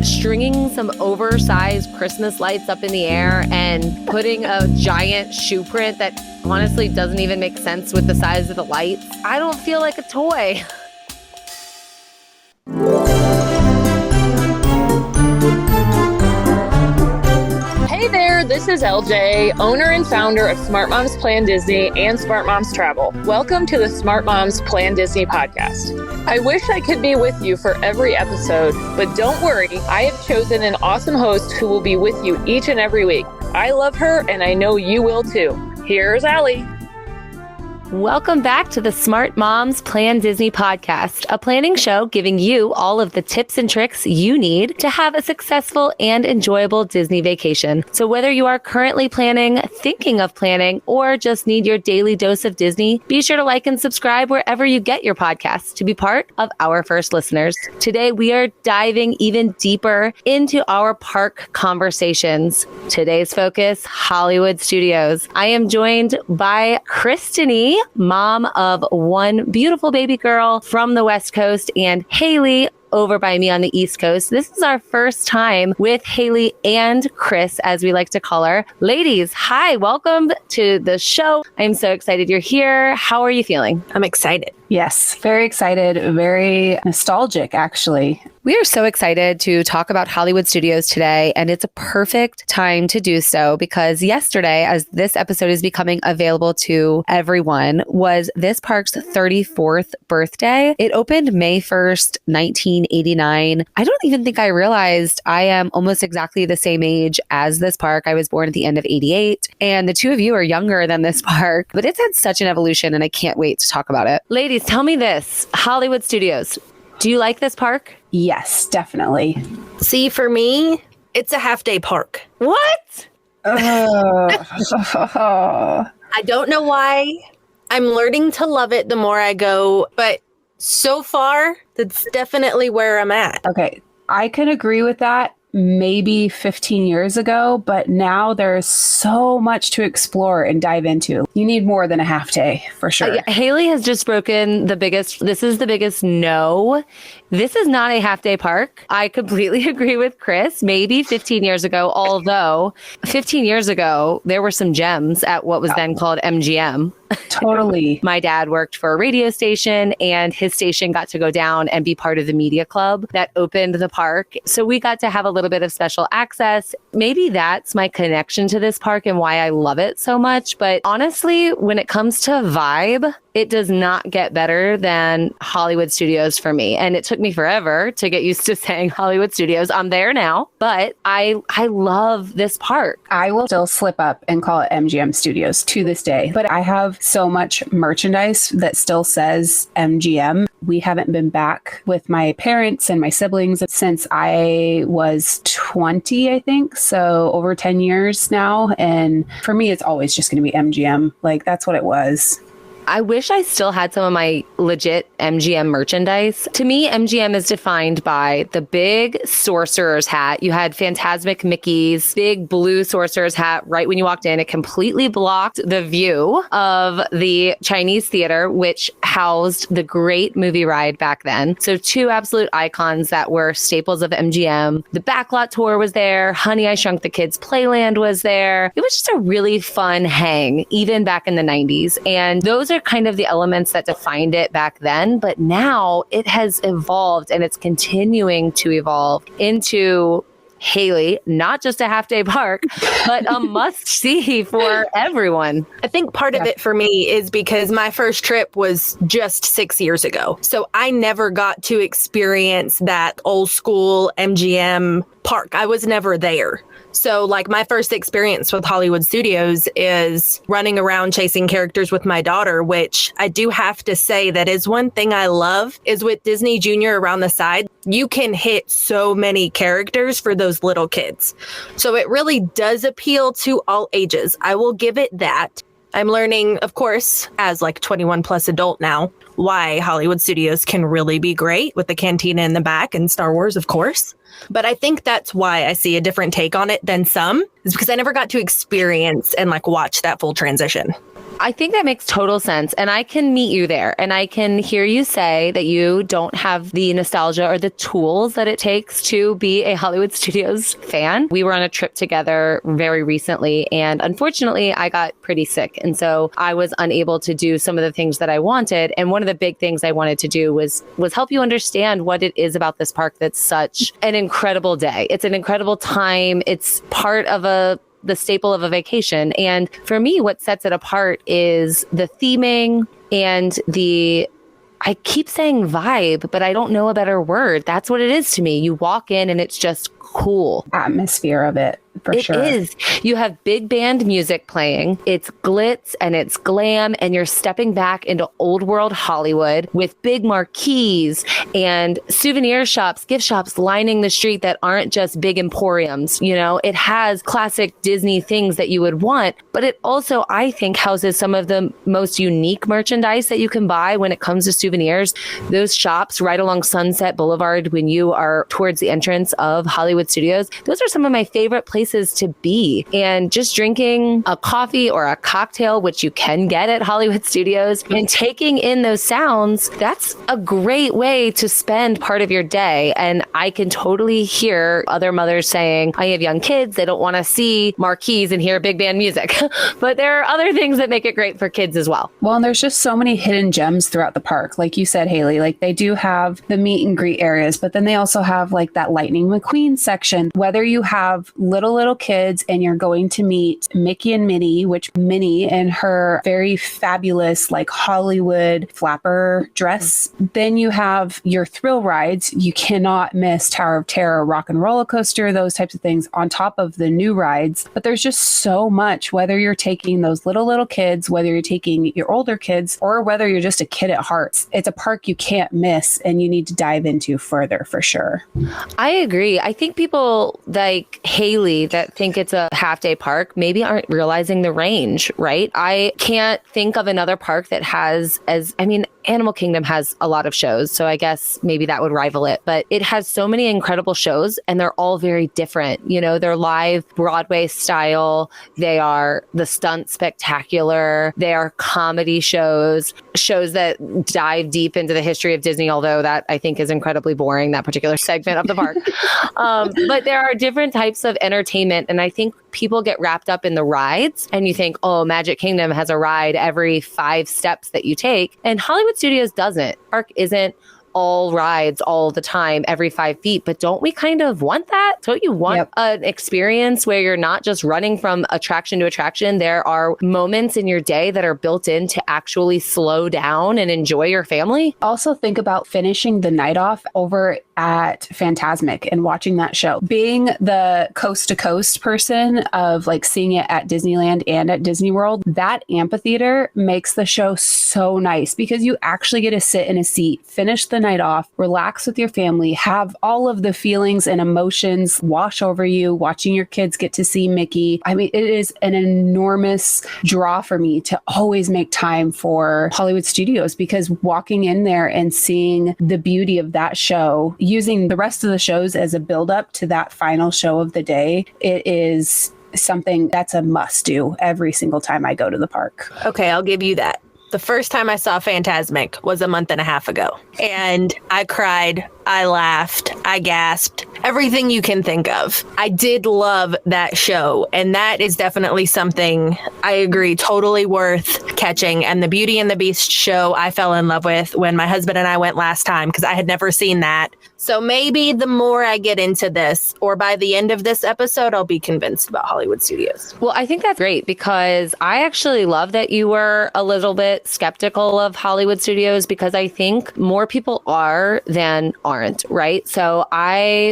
stringing some oversized Christmas lights up in the air and putting a giant shoe print that honestly doesn't even make sense with the size of the lights. I don't feel like a toy. Hey there, this is LJ, owner and founder of Smart Moms Plan Disney and Smart Moms Travel. Welcome to the Smart Moms Plan Disney podcast. I wish I could be with you for every episode, but don't worry, I have chosen an awesome host who will be with you each and every week. I love her, and I know you will too. Here's Aly. Welcome back to the Smart Moms Plan Disney podcast, a planning show giving you all of the tips and tricks you need to have a successful and enjoyable Disney vacation. So whether you are currently planning, thinking of planning, or just need your daily dose of Disney, be sure to like and subscribe wherever you get your podcasts to be part of our first listeners. Today, we are diving even deeper into our park conversations. Today's focus, Hollywood Studios. I am joined by Kristanie, mom of one beautiful baby girl from the West Coast, and Haley over by me on the East Coast. This is our first time with Haley and Chris, as we like to call her. Ladies, hi, welcome to the show. I'm so excited you're here. How are you feeling? I'm excited. Yes, very excited, very nostalgic, actually. We are so excited to talk about Hollywood Studios today, and it's a perfect time to do so because yesterday, as this episode is becoming available to everyone, was this park's 34th birthday. It opened May 1st, 1989. I don't even think I realized I am almost exactly the same age as this park. I was born at the end of 88, and the two of you are younger than this park, but it's had such an evolution, and I can't wait to talk about it. Ladies, tell me this, Hollywood Studios, do you like this park? Yes, definitely. See, for me, it's a half-day park. What? I don't know why. I'm learning to love it the more I go, but so far, that's definitely where I'm at. Okay, I can agree with that maybe 15 years ago, but now there's so much to explore and dive into. You need more than a half day, for sure. Haley has just broken this is the biggest no. This is not a half day park. I completely agree with Chris. Maybe 15 years ago, although 15 years ago, there were some gems at what was then called MGM. Totally. My dad worked for a radio station, and his station got to go down and be part of the media club that opened the park. So we got to have a little bit of special access. Maybe that's my connection to this park and why I love it so much. But honestly, when it comes to vibe, it does not get better than Hollywood Studios for me. And it took me forever to get used to saying Hollywood Studios. I'm there now, but I love this park. I will still slip up and call it MGM Studios to this day, but I have so much merchandise that still says MGM. We haven't been back with my parents and my siblings since I was 20, I think. So over 10 years now. And for me, it's always just going to be MGM. Like, that's what it was. I wish I still had some of my legit MGM merchandise. To me, MGM is defined by the big sorcerer's hat. You had Phantasmic Mickey's big blue sorcerer's hat right when you walked in. It completely blocked the view of the Chinese theater, which housed the great movie ride back then. So two absolute icons that were staples of MGM. The Backlot Tour was there. Honey, I Shrunk the Kids Playland was there. It was just a really fun hang, even back in the 90s. And those are kind of the elements that defined it back then, but now it has evolved and it's continuing to evolve into Haley, not just a half-day park, but a must-see for everyone. I think part of it for me is because my first trip was just 6 years ago. So I never got to experience that old school MGM park. I was never there. So like my first experience with Hollywood Studios is running around chasing characters with my daughter, which I do have to say that is one thing I love is with Disney Junior around the side, you can hit so many characters for those little kids. So it really does appeal to all ages. I will give it that. I'm learning, of course, as like 21 plus adult now, why Hollywood Studios can really be great with the cantina in the back and Star Wars, of course. But I think that's why I see a different take on it than some, is because I never got to experience and like watch that full transition. I think that makes total sense. And I can meet you there. And I can hear you say that you don't have the nostalgia or the tools that it takes to be a Hollywood Studios fan. We were on a trip together very recently, and unfortunately, I got pretty sick. And so I was unable to do some of the things that I wanted. And one of the big things I wanted to do was help you understand what it is about this park that's such an incredible day. It's an incredible time. It's part of the staple of a vacation. And for me, what sets it apart is the theming and I keep saying vibe, but I don't know a better word. That's what it is to me. You walk in and it's just cool. Atmosphere of it. For sure. It is. You have big band music playing. It's glitz and it's glam, and you're stepping back into old world Hollywood with big marquees and souvenir shops, gift shops lining the street that aren't just big emporiums. You know, it has classic Disney things that you would want, but it also, I think, houses some of the most unique merchandise that you can buy when it comes to souvenirs. Those shops right along Sunset Boulevard, when you are towards the entrance of Hollywood Studios, those are some of my favorite places to be. And just drinking a coffee or a cocktail, which you can get at Hollywood Studios, and taking in those sounds, that's a great way to spend part of your day. And I can totally hear other mothers saying, I have young kids, they don't want to see marquees and hear big band music. But there are other things that make it great for kids as well. Well, and there's just so many hidden gems throughout the park. Like you said, Haley, like they do have the meet and greet areas, but then they also have like that Lightning McQueen section. Whether you have little kids and you're going to meet Mickey and Minnie, which Minnie in her very fabulous like Hollywood flapper dress. Then you have your thrill rides. You cannot miss Tower of Terror, Rock and Roller Coaster, those types of things on top of the new rides. But there's just so much, whether you're taking those little kids, whether you're taking your older kids, or whether you're just a kid at heart. It's a park you can't miss and you need to dive into further for sure. I agree. I think people like Haley that think it's a half-day park maybe aren't realizing the range, right? I can't think of another park that has Animal Kingdom has a lot of shows, so I guess maybe that would rival it, but it has so many incredible shows and they're all very different. You know, they're live Broadway style. They are the stunt spectacular. They are comedy shows that dive deep into the history of Disney, although that I think is incredibly boring, that particular segment of the park. But there are different types of entertainment. And I think people get wrapped up in the rides and you think, oh, Magic Kingdom has a ride every 5 steps that you take. And Hollywood Studios doesn't. Park isn't all rides all the time, every 5 feet. But don't we kind of want that? Don't you want an experience where you're not just running from attraction to attraction? There are moments in your day that are built in to actually slow down and enjoy your family. Also think about finishing the night off over at Fantasmic and watching that show. Being the coast to coast person of like seeing it at Disneyland and at Disney World, that amphitheater makes the show so nice because you actually get to sit in a seat, finish the night off, relax with your family, have all of the feelings and emotions wash over you, watching your kids get to see Mickey. I mean, it is an enormous draw for me to always make time for Hollywood Studios because walking in there and seeing the beauty of that show, using the rest of the shows as a build up to that final show of the day, it is something that's a must do every single time I go to the park. Okay, I'll give you that. The first time I saw Fantasmic was a month and a half ago. And I cried, I laughed, I gasped, everything you can think of. I did love that show. And that is definitely something I agree, totally worth catching. And the Beauty and the Beast show I fell in love with when my husband and I went last time because I had never seen that. So maybe the more I get into this, or by the end of this episode, I'll be convinced about Hollywood Studios. Well, I think that's great because I actually love that you were a little bit skeptical of Hollywood Studios because I think more people are than aren't, right? So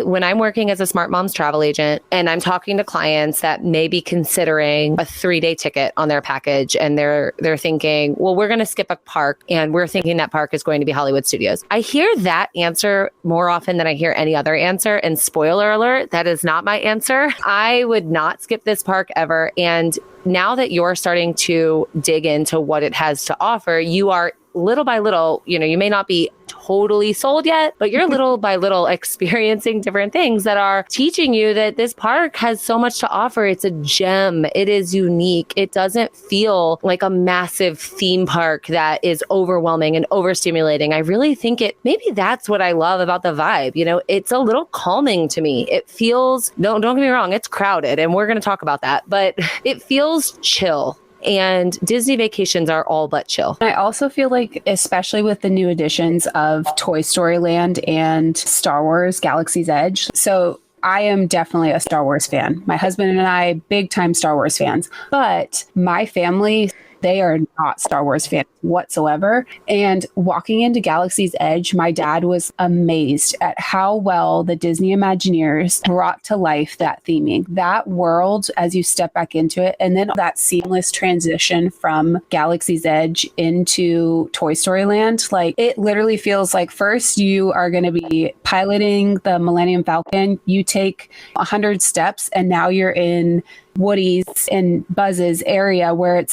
when I'm working as a Smart Moms travel agent and I'm talking to clients that may be considering a 3-day ticket on their package and they're thinking, well, we're going to skip a park and we're thinking that park is going to be Hollywood Studios. I hear that answer more often than I hear any other answer. And spoiler alert, that is not my answer. I would not skip this park ever. And now that you're starting to dig into what it has to offer, you are little by little, you may not be totally sold yet, but you're little by little experiencing different things that are teaching you that this park has so much to offer. It's a gem. It is unique. It doesn't feel like a massive theme park that is overwhelming and overstimulating. I really think maybe that's what I love about the vibe. It's a little calming to me. It feels, don't get me wrong, it's crowded and we're going to talk about that, but it feels chill. And Disney vacations are all but chill. I also feel like, especially with the new additions of Toy Story Land and Star Wars Galaxy's Edge. So I am definitely a Star Wars fan. My husband and I, big time Star Wars fans. But my family, they are not Star Wars fans whatsoever. And walking into Galaxy's Edge, my dad was amazed at how well the Disney Imagineers brought to life that theming, that world as you step back into it. And then that seamless transition from Galaxy's Edge into Toy Story Land. Like, it literally feels like first you are going to be piloting the Millennium Falcon. You take 100 steps and now you're in Woody's and Buzz's area where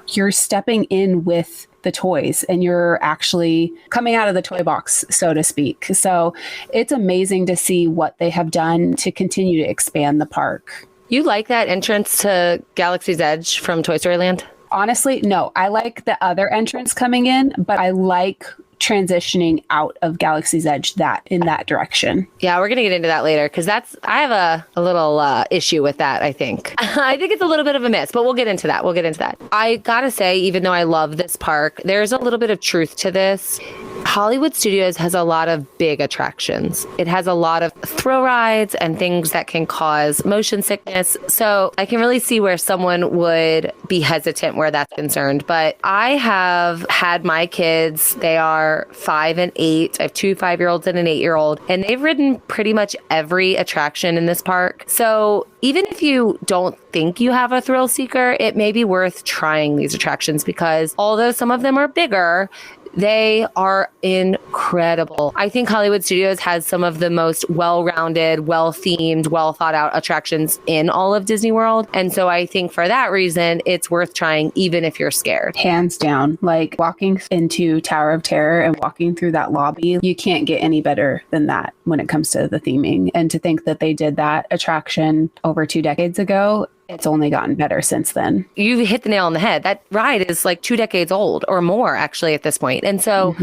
you're stepping in with the toys and you're actually coming out of the toy box, so to speak. So it's amazing to see what they have done to continue to expand the park. You like that entrance to Galaxy's Edge from Toy Story Land? Honestly, no. I like the other entrance coming in, but I like transitioning out of Galaxy's Edge in that direction. Yeah, we're going to get into that later because I have a little issue with that, I think. I think it's a little bit of a miss, but we'll get into that. I got to say, even though I love this park, there's a little bit of truth to this. Hollywood Studios has a lot of big attractions. It has a lot of thrill rides and things that can cause motion sickness. So I can really see where someone would be hesitant where that's concerned. But I have had my kids, they are 5 and 8. I have 2 5-year-olds and an 8-year-old, and they've ridden pretty much every attraction in this park. So even if you don't think you have a thrill seeker, it may be worth trying these attractions because although some of them are bigger, they are incredible. I think Hollywood Studios has some of the most well-rounded, well-themed, well-thought-out attractions in all of Disney World. And so I think for that reason, it's worth trying even if you're scared. Hands down, like walking into Tower of Terror and walking through that lobby, you can't get any better than that when it comes to the theming. And to think that they did that attraction over 2 decades ago, it's only gotten better since then. You hit the nail on the head. That ride is like 2 decades old or more actually at this point. And so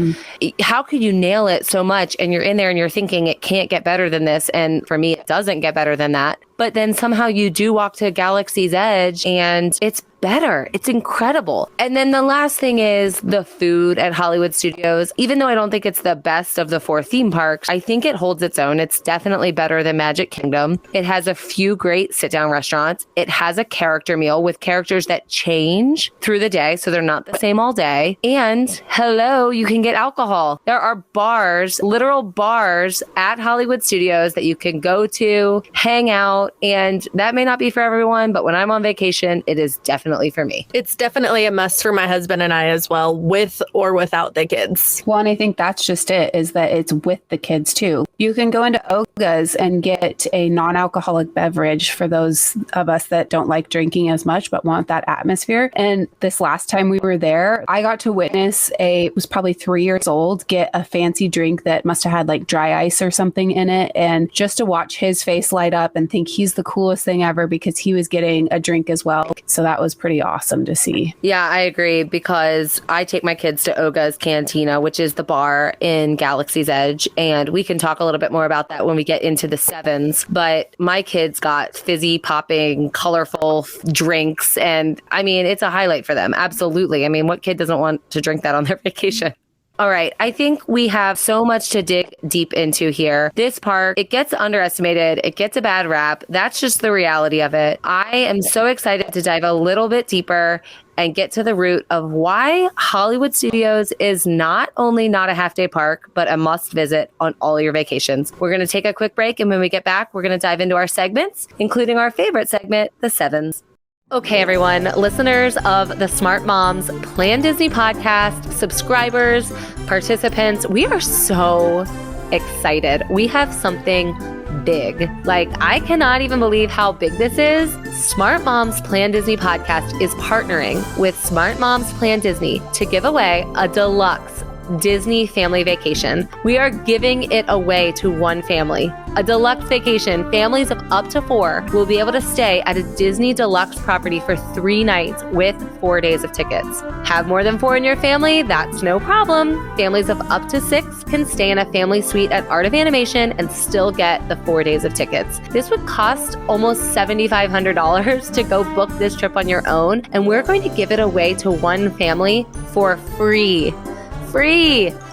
how could you nail it so much? And you're in there and you're thinking it can't get better than this. And for me, it doesn't get better than that. But then somehow you do walk to Galaxy's Edge and it's better. It's incredible. And then the last thing is the food at Hollywood Studios. Even though I don't think it's the best of the 4 theme parks, I think it holds its own. It's definitely better than Magic Kingdom. It has a few great sit-down restaurants. It has a character meal with characters that change through the day, so they're not the same all day. And hello, you can get alcohol. There are bars, literal bars at Hollywood Studios that you can go to, hang out, and that may not be for everyone, but when I'm on vacation, it is definitely for me. It's definitely a must for my husband and I as well, with or without the kids. Well, and I think that's just it, is that it's with the kids too. You can go into Oga's and get a non-alcoholic beverage for those of us that don't like drinking as much, but want that atmosphere. And this last time we were there, I got to witness it was probably 3 years old, get a fancy drink that must have had like dry ice or something in it. And just to watch his face light up and think he's the coolest thing ever because he was getting a drink as well. So that was pretty awesome to see. Yeah, I agree because I take my kids to Oga's Cantina, which is the bar in Galaxy's Edge. And we can talk a little bit more about that when we get into the 7s. But my kids got fizzy, popping, colorful drinks. And I mean, it's a highlight for them. Absolutely. I mean, what kid doesn't want to drink that on their vacation? All right. I think we have so much to dig deep into here. This park, it gets underestimated. It gets a bad rap. That's just the reality of it. I am so excited to dive a little bit deeper and get to the root of why Hollywood Studios is not only not a half-day park, but a must visit on all your vacations. We're going to take a quick break. And when we get back, we're going to dive into our segments, including our favorite segment, the 7s. Okay, everyone, listeners of the Smart Moms Plan Disney podcast, subscribers, participants, we are so excited. We have something big. Like, I cannot even believe how big this is. Smart Moms Plan Disney podcast is partnering with Smart Moms Plan Disney to give away a deluxe Disney family vacation. We are giving it away to one family. A deluxe vacation. Families of up to 4 will be able to stay at a Disney deluxe property for 3 nights with 4 days of tickets. Have more than 4 in your family? That's no problem. Families of up to 6 can stay in a family suite at Art of Animation and still get the 4 days of tickets. This would cost almost $7,500 to go book this trip on your own, and we're going to give it away to one family for free.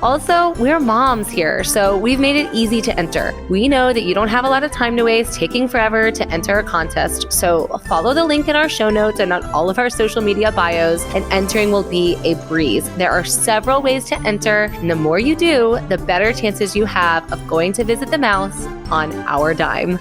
Also, we're moms here, so we've made it easy to enter. We know that you don't have a lot of time to waste taking forever to enter a contest, so follow the link in our show notes and on all of our social media bios, and entering will be a breeze. There are several ways to enter, and the more you do, the better chances you have of going to visit the mouse on our dime.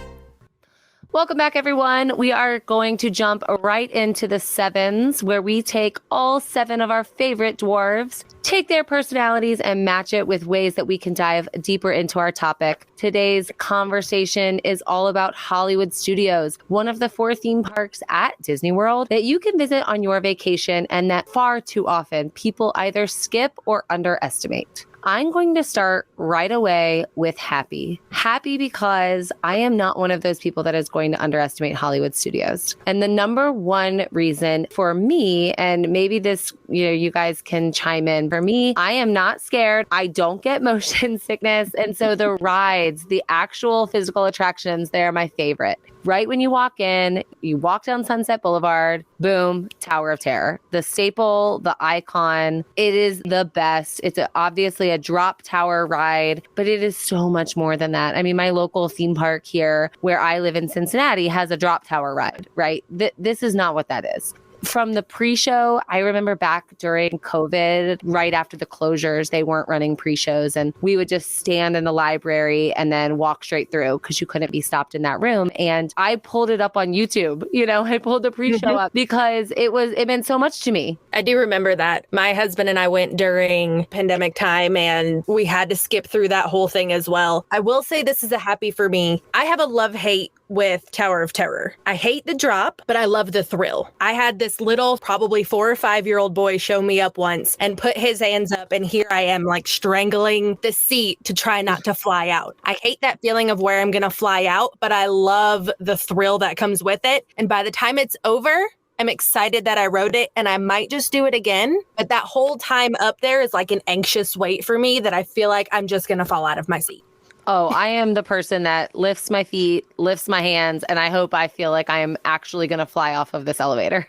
Welcome back, everyone. We are going to jump right into the 7s, where we take all 7 of our favorite dwarves, take their personalities, and match it with ways that we can dive deeper into our topic. Today's conversation is all about Hollywood Studios, one of the 4 theme parks at Disney World that you can visit on your vacation and that far too often people either skip or underestimate. I'm going to start right away with happy. Happy because I am not one of those people that is going to underestimate Hollywood Studios. And the number one reason for me, and maybe this, you guys can chime in. For me, I am not scared. I don't get motion sickness. And so the rides, the actual physical attractions, they're my favorite. Right when you walk in, you walk down Sunset Boulevard, boom, Tower of Terror. The staple, the icon, it is the best. It's obviously a drop tower ride, but it is so much more than that. I mean, my local theme park here, where I live in Cincinnati, has a drop tower ride, right? This is not what that is. From the pre-show, I remember back during COVID, right after the closures, they weren't running pre-shows, and we would just stand in the library and then walk straight through because you couldn't be stopped in that room. And I pulled it up on YouTube. I pulled the pre-show up because it meant so much to me. I do remember that. My husband and I went during pandemic time, and we had to skip through that whole thing as well. I will say this is a happy for me. I have a love-hate with Tower of Terror. I hate the drop, but I love the thrill. I had this little, probably 4 or 5-year-old boy show me up once and put his hands up, and here I am like strangling the seat to try not to fly out. I hate that feeling of where I'm going to fly out, but I love the thrill that comes with it. And by the time it's over, I'm excited that I rode it, and I might just do it again. But that whole time up there is like an anxious wait for me that I feel like I'm just going to fall out of my seat. Oh, I am the person that lifts my feet, lifts my hands, and I feel like I am actually going to fly off of this elevator.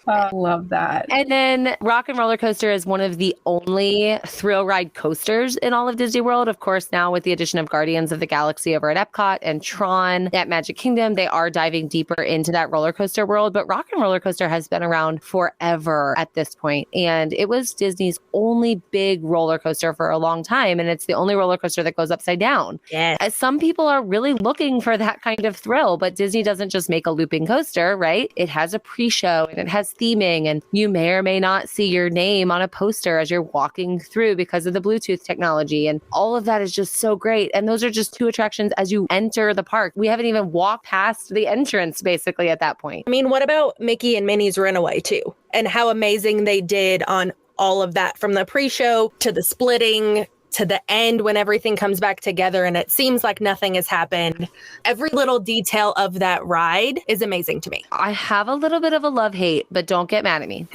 I love that. And then Rock and Roller Coaster is one of the only thrill ride coasters in all of Disney World. Of course, now with the addition of Guardians of the Galaxy over at Epcot and Tron at Magic Kingdom, they are diving deeper into that roller coaster world. But Rock and Roller Coaster has been around forever at this point, and it was Disney's only big roller coaster for a long time, and it's the only roller coaster that goes upside down. Yes. As some people are really looking for that kind of thrill, but Disney doesn't just make a looping coaster, right? It has a pre-show and it has theming, and you may or may not see your name on a poster as you're walking through because of the Bluetooth technology. And all of that is just so great. And those are just 2 attractions as you enter the park. We haven't even walked past the entrance basically at that point. I mean, what about Mickey and Minnie's Runaway too? And how amazing they did on all of that, from the pre-show to the splitting to the end when everything comes back together and it seems like nothing has happened. Every little detail of that ride is amazing to me. I have a little bit of a love-hate, but don't get mad at me.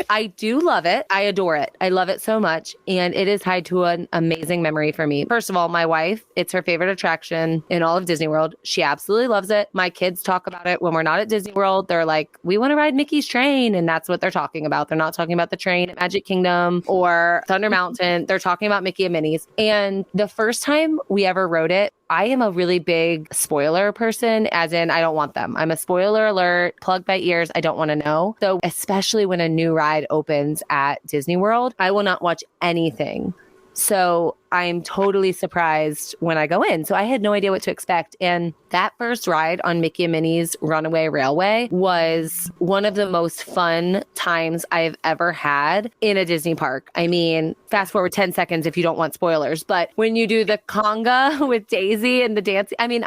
I do love it. I adore it. I love it so much. And it is tied to an amazing memory for me. First of all, my wife, it's her favorite attraction in all of Disney World. She absolutely loves it. My kids talk about it when we're not at Disney World. They're like, we want to ride Mickey's train. And that's what they're talking about. They're not talking about the train at Magic Kingdom or Thunder Mountain. They're talking about Mickey and Minnie's. And the first time we ever rode it, I am a really big spoiler person, as in I don't want them. I'm a spoiler alert, plug by ears. I don't want to know. So especially when a new ride opens at Disney World, I will not watch anything. So I'm totally surprised when I go in. So I had no idea what to expect. And that first ride on Mickey and Minnie's Runaway Railway was one of the most fun times I've ever had in a Disney park. I mean, fast forward 10 seconds if you don't want spoilers, but when you do the conga with Daisy and the dance, I mean,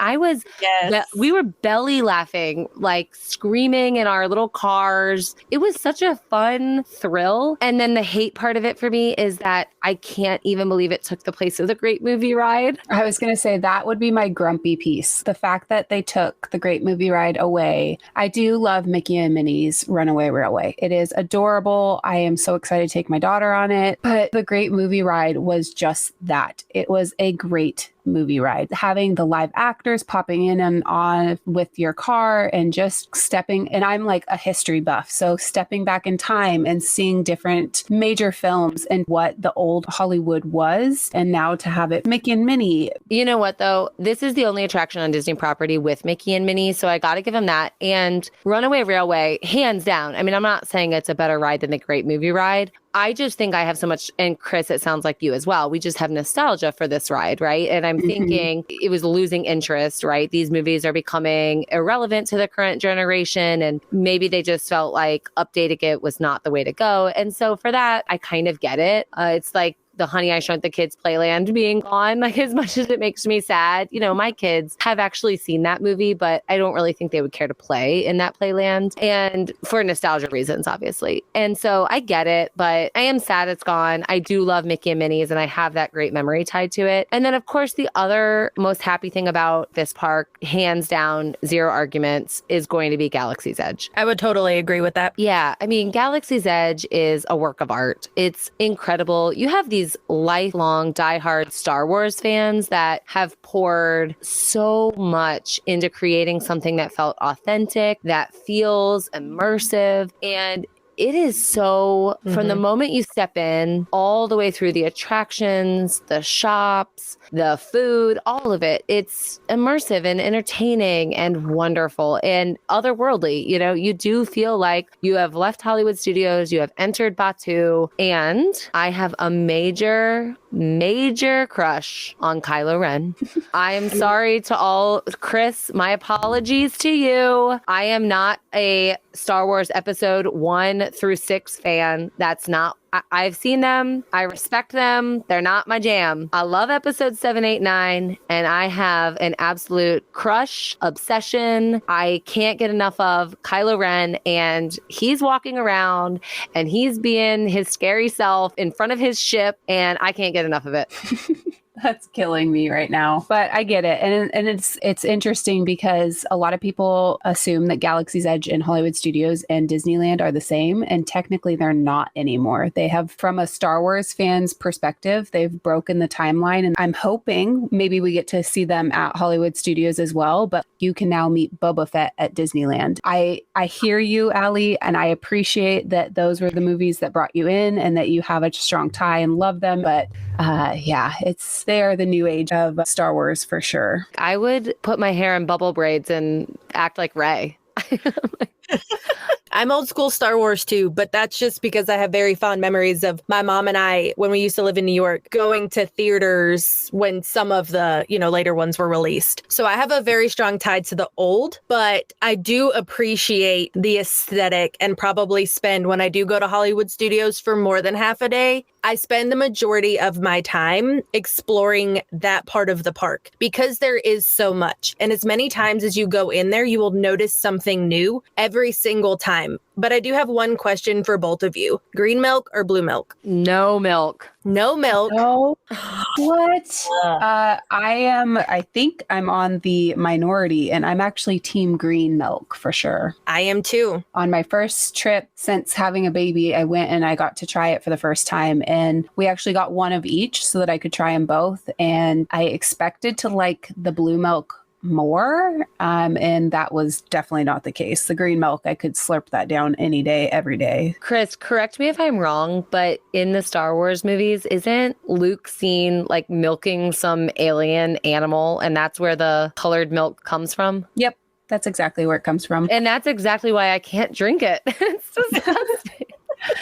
we were belly laughing, like screaming in our little cars. It was such a fun thrill. And then the hate part of it for me is that I can't even believe it took the place of the Great Movie Ride. I was going to say that would be my grumpy piece. The fact that they took the Great Movie Ride away. I do love Mickey and Minnie's Runaway Railway. It is adorable. I am so excited to take my daughter on it. But the Great Movie Ride was just that. It was a great movie ride. Having the live actors popping in and on with your car and just stepping, and I'm like a history buff, so stepping back in time and seeing different major films and what the old Hollywood was, and now to have it Mickey and Minnie. You know what though? This is the only attraction on Disney property with Mickey and Minnie, so I got to give them that. And Runaway Railway, hands down. I mean, I'm not saying it's a better ride than the Great Movie Ride. I just think I have so much, and Chris, it sounds like you as well. We just have nostalgia for this ride, right? And I'm thinking it was losing interest, right? These movies are becoming irrelevant to the current generation, and maybe they just felt like updating it was not the way to go. And so for that, I kind of get it. It's like the Honey, I Shrunk the Kids playland being gone, like as much as it makes me sad. You know, my kids have actually seen that movie, but I don't really think they would care to play in that playland, and for nostalgia reasons, obviously. And so I get it, but I am sad it's gone. I do love Mickey and Minnie's, and I have that great memory tied to it. And then, of course, the other most happy thing about this park, hands down, zero arguments, is going to be Galaxy's Edge. I would totally agree with that. Yeah, I mean, Galaxy's Edge is a work of art. It's incredible. You have these lifelong diehard Star Wars fans that have poured so much into creating something that felt authentic, that feels immersive, and it is so, from the moment you step in, all the way through the attractions, the shops, the food, all of it, it's immersive and entertaining and wonderful and otherworldly. You know, you do feel like you have left Hollywood Studios, you have entered Batuu, and I have a major crush on Kylo Ren. I am sorry to all, Chris, my apologies to you. I am not a Star Wars Episode 1 through 6 fan. That's not, I've seen them. I respect them. They're not my jam. I love Episode 7, 8, 9, and I have an absolute crush, obsession. I can't get enough of Kylo Ren, and he's walking around and he's being his scary self in front of his ship, and I can't get enough of it. That's killing me right now, but I get it. And it's interesting because a lot of people assume that Galaxy's Edge and Hollywood Studios and Disneyland are the same. And technically they're not anymore. They have, from a Star Wars fan's perspective, they've broken the timeline. And I'm hoping maybe we get to see them at Hollywood Studios as well, but you can now meet Boba Fett at Disneyland. I hear you, Aly, and I appreciate that those were the movies that brought you in and that you have a strong tie and love them. But yeah, they are the new age of Star Wars for sure. I would put my hair in bubble braids and act like Rey. I'm old school Star Wars too, but that's just because I have very fond memories of my mom and I, when we used to live in New York, going to theaters when some of the, later ones were released. So I have a very strong tie to the old, but I do appreciate the aesthetic and probably spend, when I do go to Hollywood Studios for more than half a day, I spend the majority of my time exploring that part of the park because there is so much. And as many times as you go in there, you will notice something new every single time. But I do have one question for both of you. Green milk or blue milk? No milk. No milk. Oh, what? I think I'm on the minority, and I'm actually team green milk for sure. I am too. On my first trip since having a baby, I went and I got to try it for the first time, and we actually got one of each so that I could try them both. And I expected to like the blue milk more, and that was definitely not the case. The green milk, I could slurp that down any day, every day. Chris, correct me if I'm wrong, but in the Star Wars movies, isn't Luke seen like milking some alien animal, and that's where the colored milk comes from? Yep, that's exactly where it comes from. And that's exactly why I can't drink it. It's disgusting.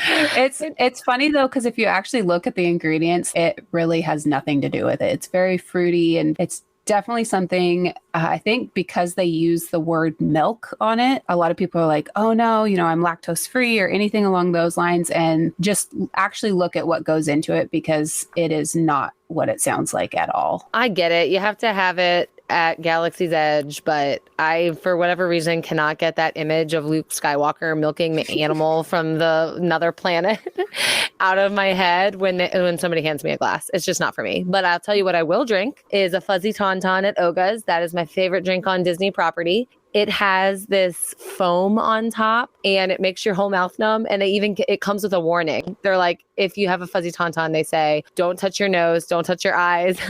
It's funny though, because if you actually look at the ingredients, it really has nothing to do with it. It's very fruity, and it's definitely something, I think because they use the word milk on it, a lot of people are like, oh no, I'm lactose free or anything along those lines. And just actually look at what goes into it, because it is not what it sounds like at all. I get it. You have to have it at Galaxy's Edge, but I, for whatever reason, cannot get that image of Luke Skywalker milking the animal from another planet out of my head when somebody hands me a glass. It's just not for me. But I'll tell you what I will drink is a fuzzy tauntaun at Oga's. That is my favorite drink on Disney property. It has this foam on top and it makes your whole mouth numb. And it comes with a warning. They're like, if you have a fuzzy tauntaun, they say, don't touch your nose, don't touch your eyes.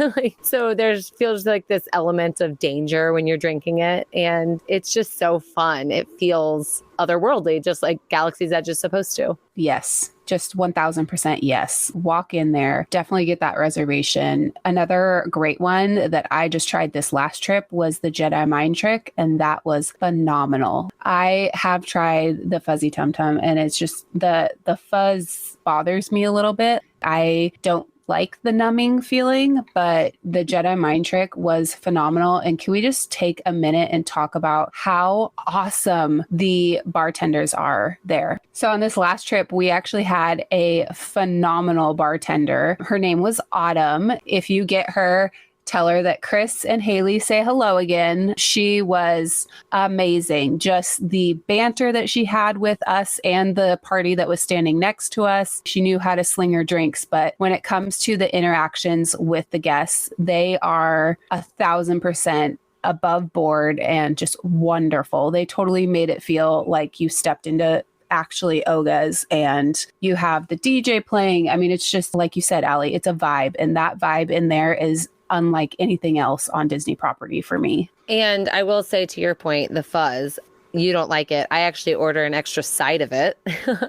So feels like this element of danger when you're drinking it. And it's just so fun. It feels otherworldly, just like Galaxy's Edge is supposed to. Yes. Just 1000% yes. Walk in there. Definitely get that reservation. Another great one that I just tried this last trip was the Jedi Mind Trick, and that was phenomenal. I have tried the fuzzy tum tum, and it's just the fuzz bothers me a little bit. I don't like the numbing feeling, but the Jedi Mind Trick was phenomenal. And can we just take a minute and talk about how awesome the bartenders are there? So on this last trip, we actually had a phenomenal bartender. Her name was Autumn. If you get her, tell her that Chris and Haley say hello again. She was amazing. Just the banter that she had with us and the party that was standing next to us. She knew how to sling her drinks, but when it comes to the interactions with the guests, they are 1,000% above board and just wonderful. They totally made it feel like you stepped into actually Oga's, and you have the DJ playing. I mean, it's just like you said, Aly, it's a vibe, and that vibe in there is unlike anything else on Disney property for me. And I will say, to your point, the fuzz, you don't like it. I actually order an extra side of it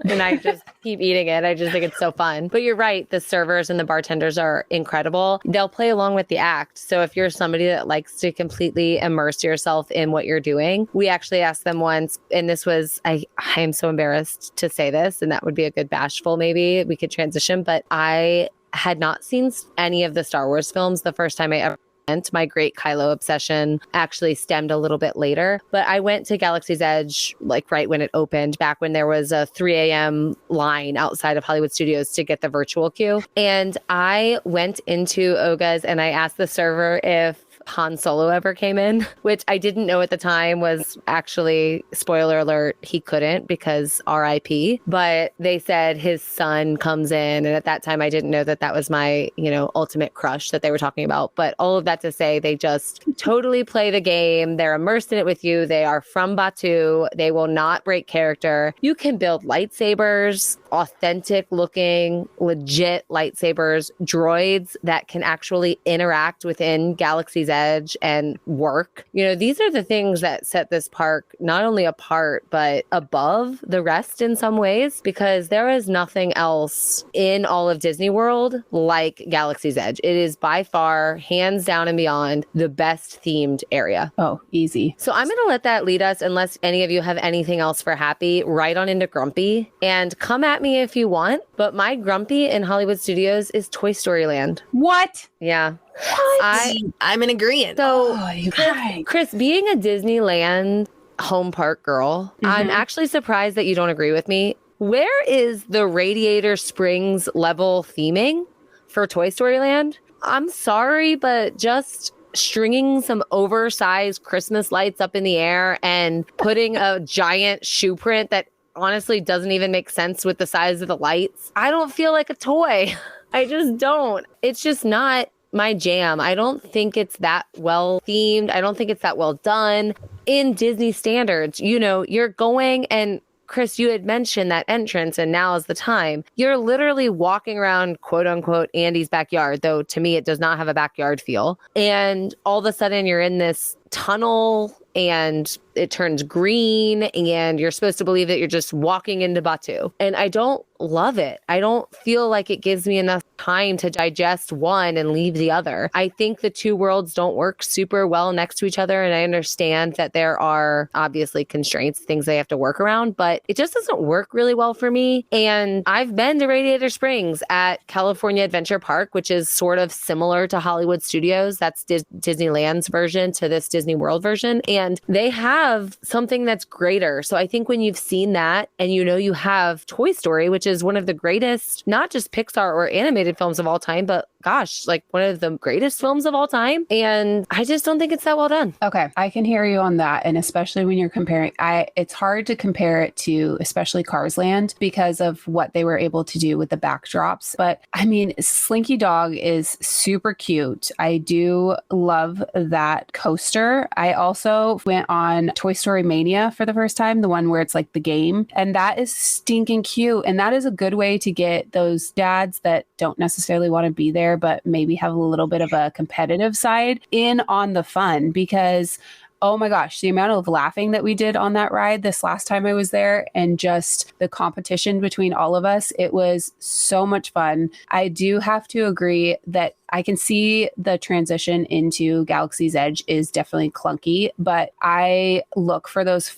and I just keep eating it. I just think it's so fun. But you're right. The servers and the bartenders are incredible. They'll play along with the act. So if you're somebody that likes to completely immerse yourself in what you're doing, we actually asked them once, and this was, I am so embarrassed to say this, and that would be a good bashful, maybe we could transition, but I had not seen any of the Star Wars films the first time I ever went. My great Kylo obsession actually stemmed a little bit later, but I went to Galaxy's Edge like right when it opened, back when there was a 3 a.m. line outside of Hollywood Studios to get the virtual queue. And I went into Oga's and I asked the server if Han Solo ever came in, which I didn't know at the time was actually, spoiler alert, he couldn't because RIP. But they said his son comes in. And at that time, I didn't know that that was my, ultimate crush that they were talking about. But all of that to say, they just totally play the game. They're immersed in it with you. They are from Batuu. They will not break character. You can build lightsabers, authentic looking, legit lightsabers, droids that can actually interact within Galaxy's Edge and work. These are the things that set this park not only apart, but above the rest in some ways, because there is nothing else in all of Disney World like Galaxy's Edge. It is by far, hands down and beyond, the best themed area. Oh, easy. So I'm going to let that lead us, unless any of you have anything else for Happy, right on into Grumpy. And come at me if you want, but my Grumpy in Hollywood Studios is Toy Story Land. What? Yeah. What? I'm in agreement. So, you guys. Chris, being a Disneyland home park girl, I'm actually surprised that you don't agree with me. Where is the Radiator Springs level theming for Toy Story Land? I'm sorry, but just stringing some oversized Christmas lights up in the air and putting a giant shoe print that honestly doesn't even make sense with the size of the lights, I don't feel like a toy. I just don't. It's just not my jam. I don't think it's that well themed. I don't think it's that well done in Disney standards. You're going, and Chris, you had mentioned that entrance, and now is the time. You're literally walking around, quote unquote, Andy's backyard, though to me it does not have a backyard feel. And all of a sudden you're in this tunnel, and it turns green and you're supposed to believe that you're just walking into Batu. And I don't love it. I don't feel like it gives me enough time to digest one and leave the other. I think the two worlds don't work super well next to each other. And I understand that there are obviously constraints, things they have to work around, but it just doesn't work really well for me. And I've been to Radiator Springs at California Adventure Park, which is sort of similar to Hollywood Studios. That's Disneyland's version to this Disney World version. And they have something that's greater. So I think when you've seen that and you know you have Toy Story, which is one of the greatest, not just Pixar or animated films of all time, but gosh, like one of the greatest films of all time. And I just don't think it's that well done. Okay, I can hear you on that. And especially when you're comparing, it's hard to compare it to especially Cars Land because of what they were able to do with the backdrops. But I mean, Slinky Dog is super cute. I do love that coaster. I also went on Toy Story Mania for the first time, the one where it's like the game. And that is stinking cute. And that is a good way to get those dads that don't necessarily want to be there, but maybe have a little bit of a competitive side in on the fun because oh my gosh, the amount of laughing that we did on that ride this last time I was there and just the competition between all of us, it was so much fun. I do have to agree that I can see the transition into Galaxy's Edge is definitely clunky, but I look for those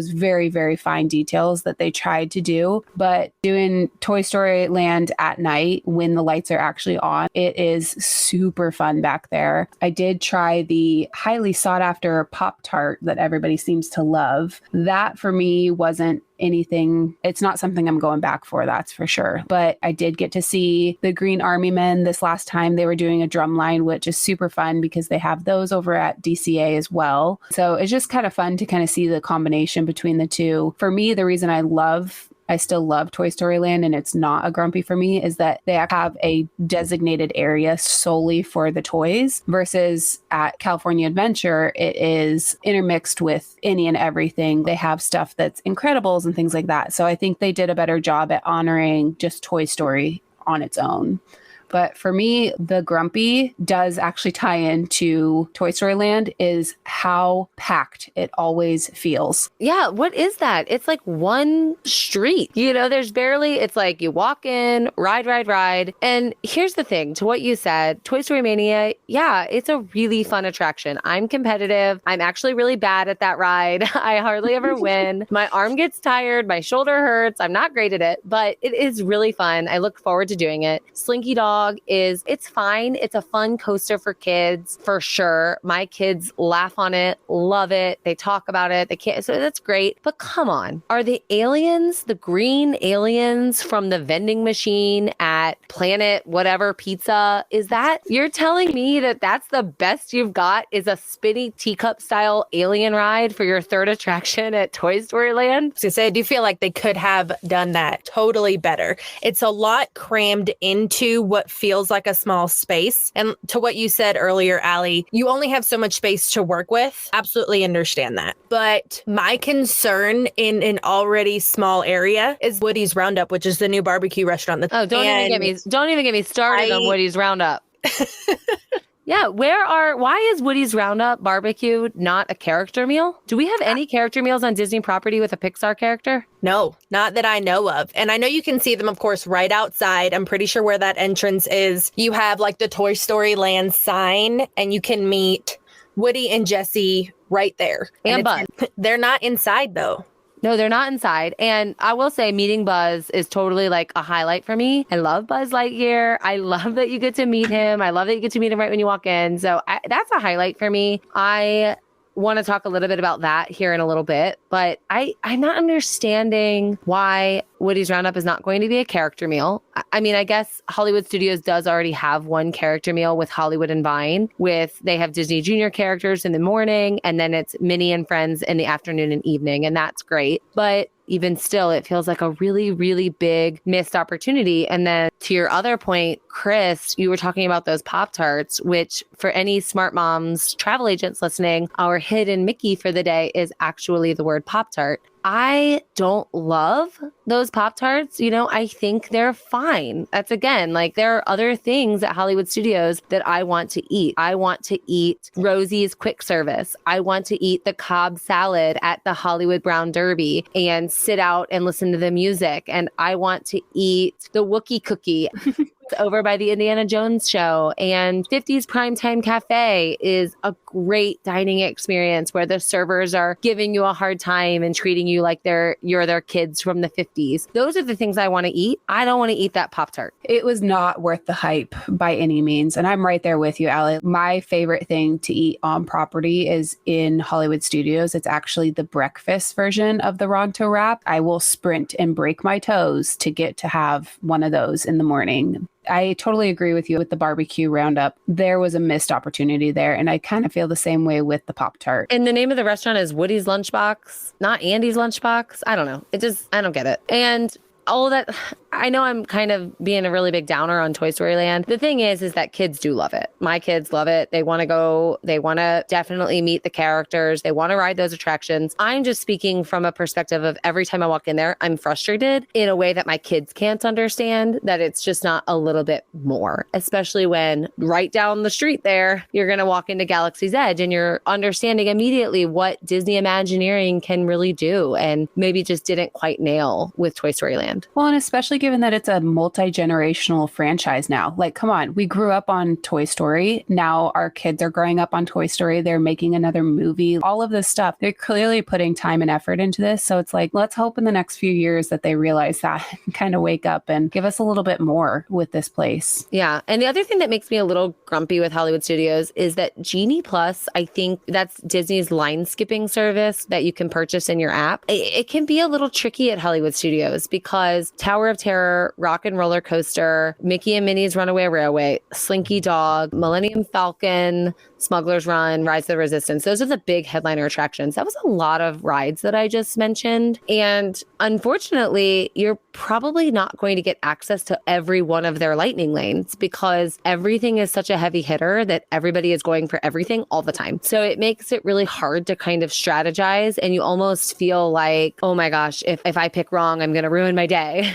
very, very fine details that they tried to do. But doing Toy Story Land at night when the lights are actually on, it is super fun back there. I did try the highly sought after Pop-Tart that everybody seems to love. That for me wasn't anything. It's not something I'm going back for, that's for sure. But I did get to see the Green Army Men this last time. They were doing a drum line, which is super fun because they have those over at DCA as well. So it's just kind of fun to kind of see the combination between the two. For me, the reason I still love Toy Story Land and it's not a grumpy for me is that they have a designated area solely for the toys versus at California Adventure, it is intermixed with any and everything. They have stuff that's Incredibles and things like that. So I think they did a better job at honoring just Toy Story on its own. But for me, the grumpy does actually tie into Toy Story Land is how packed it always feels. Yeah, what is that? It's like one street. You know, there's barely, it's like you walk in, ride. And here's the thing, to what you said, Toy Story Mania, yeah, it's a really fun attraction. I'm competitive. I'm actually really bad at that ride. I hardly ever win. My arm gets tired. My shoulder hurts. I'm not great at it, but it is really fun. I look forward to doing it. Slinky Dog it's fine. It's a fun coaster for kids for sure. My kids laugh on it, love it. They talk about it. They can't, so that's great. But come on, are the aliens, the green aliens from the vending machine at Planet whatever pizza, is that, you're telling me that that's the best you've got is a spinny teacup style alien ride for your third attraction at Toy Story Land? I was gonna say, I do feel like they could have done that totally better. It's a lot crammed into what feels like a small space. And to what you said earlier, Aly, you only have so much space to work with. Absolutely understand that. But my concern in an already small area is Woody's Roundup, which is the new barbecue restaurant. Don't even get me started on Woody's Roundup. Yeah, why is Woody's Roundup barbecue not a character meal? Do we have any character meals on Disney property with a Pixar character? No, not that I know of. And I know you can see them, of course, right outside. I'm pretty sure where that entrance is. You have like the Toy Story Land sign and you can meet Woody and Jessie right there. And Buzz. They're not inside though. No, they're not inside. And I will say meeting Buzz is totally like a highlight for me. I love Buzz Lightyear. I love that you get to meet him. I love that you get to meet him right when you walk in. So that's a highlight for me. I want to talk a little bit about that here in a little bit, but I'm not understanding why Woody's Roundup is not going to be a character meal. I mean, I guess Hollywood Studios does already have one character meal with Hollywood and Vine. They have Disney Junior characters in the morning, and then it's Minnie and Friends in the afternoon and evening, and that's great. But even still, it feels like a really, really big missed opportunity. And then to your other point, Chris, you were talking about those Pop-Tarts, which for any Smart Moms travel agents listening, our hidden Mickey for the day is actually the word Pop-Tart. I don't love those Pop-Tarts. I think they're fine. That's again, like there are other things at Hollywood Studios that I want to eat. I want to eat Rosie's quick service. I want to eat the Cobb salad at the Hollywood Brown Derby and sit out and listen to the music. And I want to eat the Wookiee cookie over by the Indiana Jones show. And 50s Primetime Cafe is a great dining experience where the servers are giving you a hard time and treating you like you're their kids from the 50s. Those are the things I want to eat. I don't want to eat that Pop-Tart. It was not worth the hype by any means. And I'm right there with you, Aly. My favorite thing to eat on property is in Hollywood Studios. It's actually the breakfast version of the Ronto wrap. I will sprint and break my toes to get to have one of those in the morning. I totally agree with you with the barbecue roundup. There was a missed opportunity there. And I kind of feel the same way with the Pop-Tart. And the name of the restaurant is Woody's Lunchbox, not Andy's Lunchbox. I don't know. I don't get it. And all that, I know I'm kind of being a really big downer on Toy Story Land. The thing is that kids do love it. My kids love it. They want to go. They want to definitely meet the characters. They want to ride those attractions. I'm just speaking from a perspective of every time I walk in there, I'm frustrated in a way that my kids can't understand, that it's just not a little bit more, especially when right down the street there, you're going to walk into Galaxy's Edge and you're understanding immediately what Disney Imagineering can really do and maybe just didn't quite nail with Toy Story Land. Well, and especially given that it's a multi-generational franchise now. Like, come on, we grew up on Toy Story. Now our kids are growing up on Toy Story. They're making another movie. All of this stuff, they're clearly putting time and effort into this. So it's like, let's hope in the next few years that they realize that and kind of wake up and give us a little bit more with this place. Yeah. And the other thing that makes me a little grumpy with Hollywood Studios is that Genie Plus, I think that's Disney's line skipping service that you can purchase in your app. It can be a little tricky at Hollywood Studios because Tower of Terror, Rock and Roller Coaster, Mickey and Minnie's Runaway Railway, Slinky Dog, Millennium Falcon, Smuggler's Run, Rise of the Resistance. Those are the big headliner attractions. That was a lot of rides that I just mentioned. And unfortunately, you're probably not going to get access to every one of their lightning lanes because everything is such a heavy hitter that everybody is going for everything all the time. So it makes it really hard to kind of strategize. And you almost feel like, oh my gosh, if I pick wrong, I'm going to ruin my day,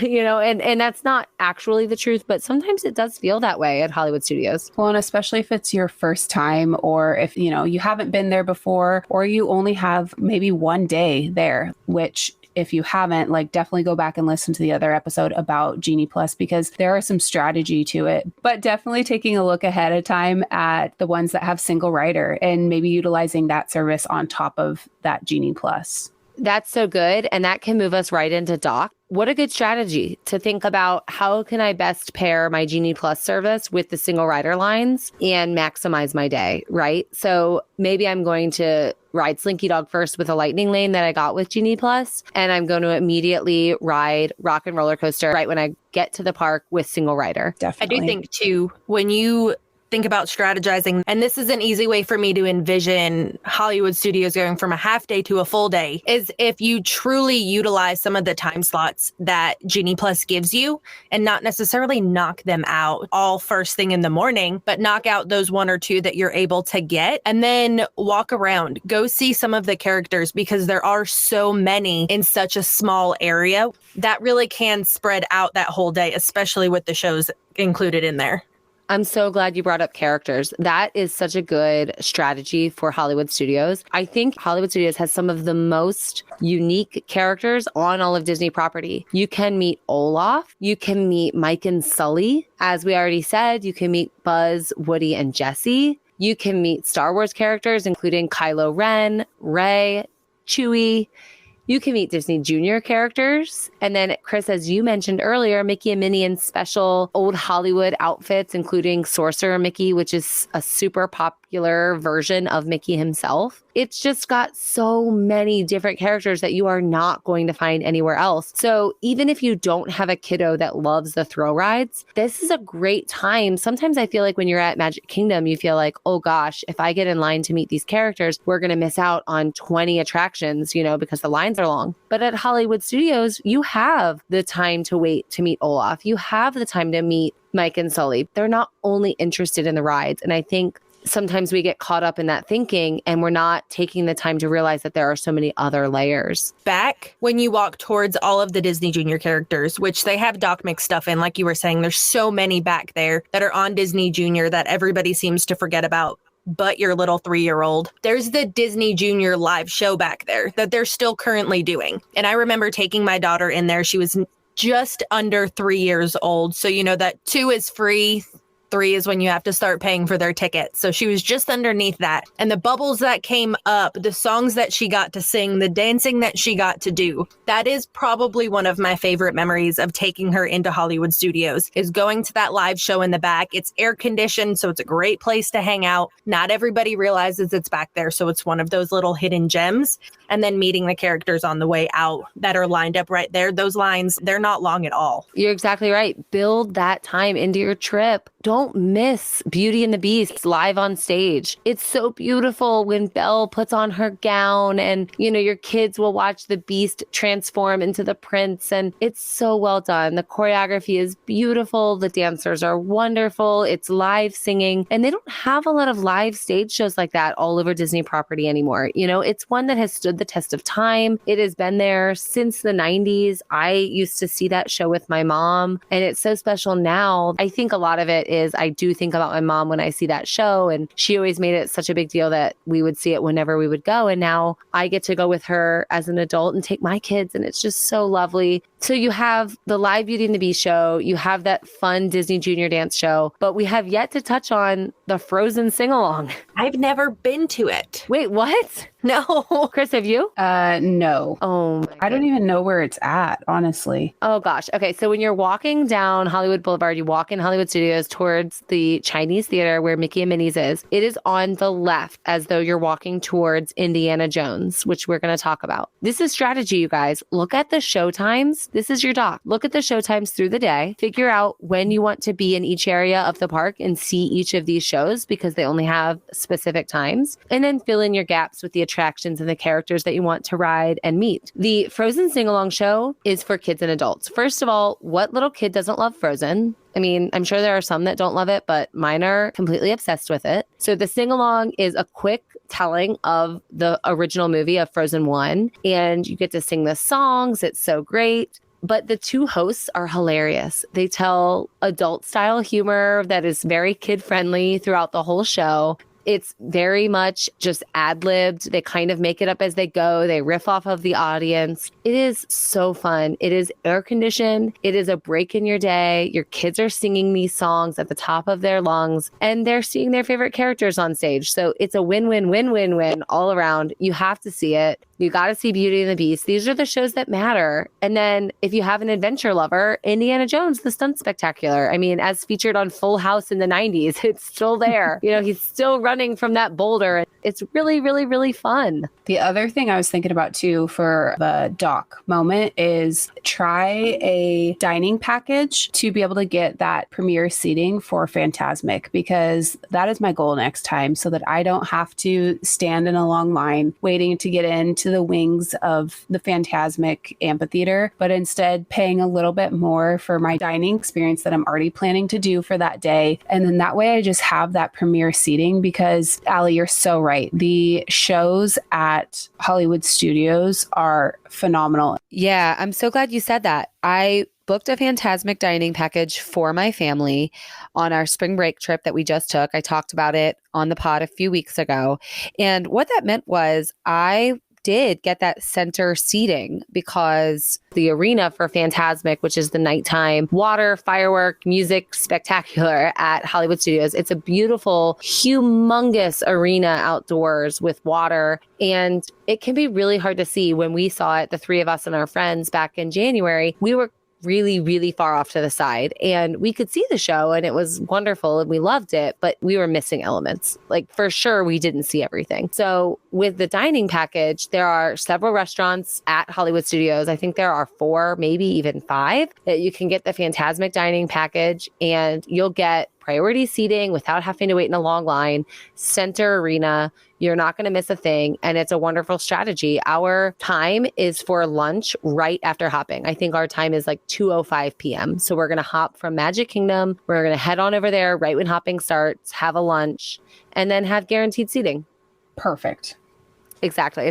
and that's not actually the truth, but sometimes it does feel that way at Hollywood Studios. Well, and especially if it's your first time or if, you haven't been there before or you only have maybe one day there, which if you haven't, definitely go back and listen to the other episode about Genie Plus because there are some strategy to it, but definitely taking a look ahead of time at the ones that have single rider and maybe utilizing that service on top of that Genie Plus. That's so good. And that can move us right into Doc. What a good strategy to think about how can I best pair my Genie Plus service with the single rider lines and maximize my day, right? So maybe I'm going to ride Slinky Dog first with a lightning lane that I got with Genie Plus, and I'm going to immediately ride Rock and Roller Coaster right when I get to the park with single rider. Definitely. I do think too, when you think about strategizing, and this is an easy way for me to envision Hollywood Studios going from a half day to a full day, is if you truly utilize some of the time slots that Genie Plus gives you and not necessarily knock them out all first thing in the morning, but knock out those one or two that you're able to get and then walk around, go see some of the characters because there are so many in such a small area that really can spread out that whole day, especially with the shows included in there. I'm so glad you brought up characters. That is such a good strategy for Hollywood Studios. I think Hollywood Studios has some of the most unique characters on all of Disney property. You can meet Olaf. You can meet Mike and Sully. As we already said, you can meet Buzz, Woody, and Jessie. You can meet Star Wars characters, including Kylo Ren, Rey, Chewie. You can meet Disney Junior characters. And then, Chris, as you mentioned earlier, Mickey and Minnie in special old Hollywood outfits, including Sorcerer Mickey, which is a super pop popular version of Mickey himself. It's just got so many different characters that you are not going to find anywhere else. So even if you don't have a kiddo that loves the thrill rides, this is a great time. Sometimes I feel like when you're at Magic Kingdom, you feel like, oh gosh, if I get in line to meet these characters, we're going to miss out on 20 attractions, because the lines are long. But at Hollywood Studios, you have the time to wait to meet Olaf. You have the time to meet Mike and Sully. They're not only interested in the rides. And I think sometimes we get caught up in that thinking and we're not taking the time to realize that there are so many other layers. Back when you walk towards all of the Disney Junior characters, which they have Doc McStuff in, like you were saying, there's so many back there that are on Disney Junior that everybody seems to forget about, but your little 3-year-old. There's the Disney Junior live show back there that they're still currently doing. And I remember taking my daughter in there. She was just under 3 years old. So that 2 is free. 3 is when you have to start paying for their ticket. So she was just underneath that. And the bubbles that came up, the songs that she got to sing, the dancing that she got to do, that is probably one of my favorite memories of taking her into Hollywood Studios, is going to that live show in the back. It's air conditioned, so it's a great place to hang out. Not everybody realizes it's back there, so it's one of those little hidden gems. And then meeting the characters on the way out that are lined up right there. Those lines, they're not long at all. You're exactly right. Build that time into your trip. Don't miss Beauty and the Beast live on stage. It's so beautiful when Belle puts on her gown and, your kids will watch the Beast transform into the prince. And it's so well done. The choreography is beautiful. The dancers are wonderful. It's live singing. And they don't have a lot of live stage shows like that all over Disney property anymore. It's one that has stood the test of time. It has been there since the 90s. I used to see that show with my mom, and it's so special now. I think a lot of it is I do think about my mom when I see that show, and she always made it such a big deal that we would see it whenever we would go. And now I get to go with her as an adult and take my kids, and it's just so lovely. So you have the live Beauty and the Beast show, you have that fun Disney Junior dance show, but we have yet to touch on the Frozen sing-along. I've never been to it. Wait, what? No. Chris, have you? No. Oh, I don't even know where it's at, honestly. Oh gosh. Okay. So when you're walking down Hollywood Boulevard, you walk in Hollywood Studios towards the Chinese theater where Mickey and Minnie's is on the left as though you're walking towards Indiana Jones, which we're going to talk about. This is strategy, you guys. Look at the show times. This is your doc. Look at the show times through the day. Figure out when you want to be in each area of the park and see each of these shows because they only have specific times. And then fill in your gaps with the attractions and the characters that you want to ride and meet. The Frozen sing-along show is for kids and adults. First of all, what little kid doesn't love Frozen? I mean, I'm sure there are some that don't love it, but mine are completely obsessed with it. So the sing-along is a quick telling of the original movie of Frozen 1, and you get to sing the songs. It's so great. But the two hosts are hilarious. They tell adult-style humor that is very kid-friendly throughout the whole show. It's very much just ad-libbed. They kind of make it up as they go. They riff off of the audience. It is so fun. It is air-conditioned. It is a break in your day. Your kids are singing these songs at the top of their lungs, and they're seeing their favorite characters on stage. So it's a win-win-win-win-win all around. You have to see it. You got to see Beauty and the Beast. These are the shows that matter. And then if you have an adventure lover, Indiana Jones, the Stunt Spectacular. I mean, as featured on Full House in the 90s, it's still there. He's still running from that boulder. It's really, really, really fun. The other thing I was thinking about too for the doc moment is try a dining package to be able to get that premiere seating for Fantasmic, because that is my goal next time, so that I don't have to stand in a long line waiting to get into the wings of the Fantasmic amphitheater, but instead paying a little bit more for my dining experience that I'm already planning to do for that day. And then that way I just have that premiere seating, because Aly, you're so right. The shows at Hollywood Studios are phenomenal. Yeah, I'm so glad you said that. I booked a Fantasmic dining package for my family on our spring break trip that we just took. I talked about it on the pod a few weeks ago. And what that meant was I did get that center seating because the arena for Fantasmic, which is the nighttime water, firework, music spectacular at Hollywood Studios. It's a beautiful, humongous arena outdoors with water. And it can be really hard to see. When we saw it, the three of us and our friends back in January, we were really, really far off to the side. And we could see the show and it was wonderful and we loved it, but we were missing elements. Like for sure, we didn't see everything. So with the dining package, there are several restaurants at Hollywood Studios. I think there are 4, maybe even 5 that you can get the Fantasmic dining package, and you'll get priority seating without having to wait in a long line, center arena. You're not going to miss a thing. And it's a wonderful strategy. Our time is for lunch right after hopping. I think our time is like 2:05 p.m. So we're going to hop from Magic Kingdom. We're going to head on over there right when hopping starts, have a lunch, and then have guaranteed seating. Perfect. Exactly.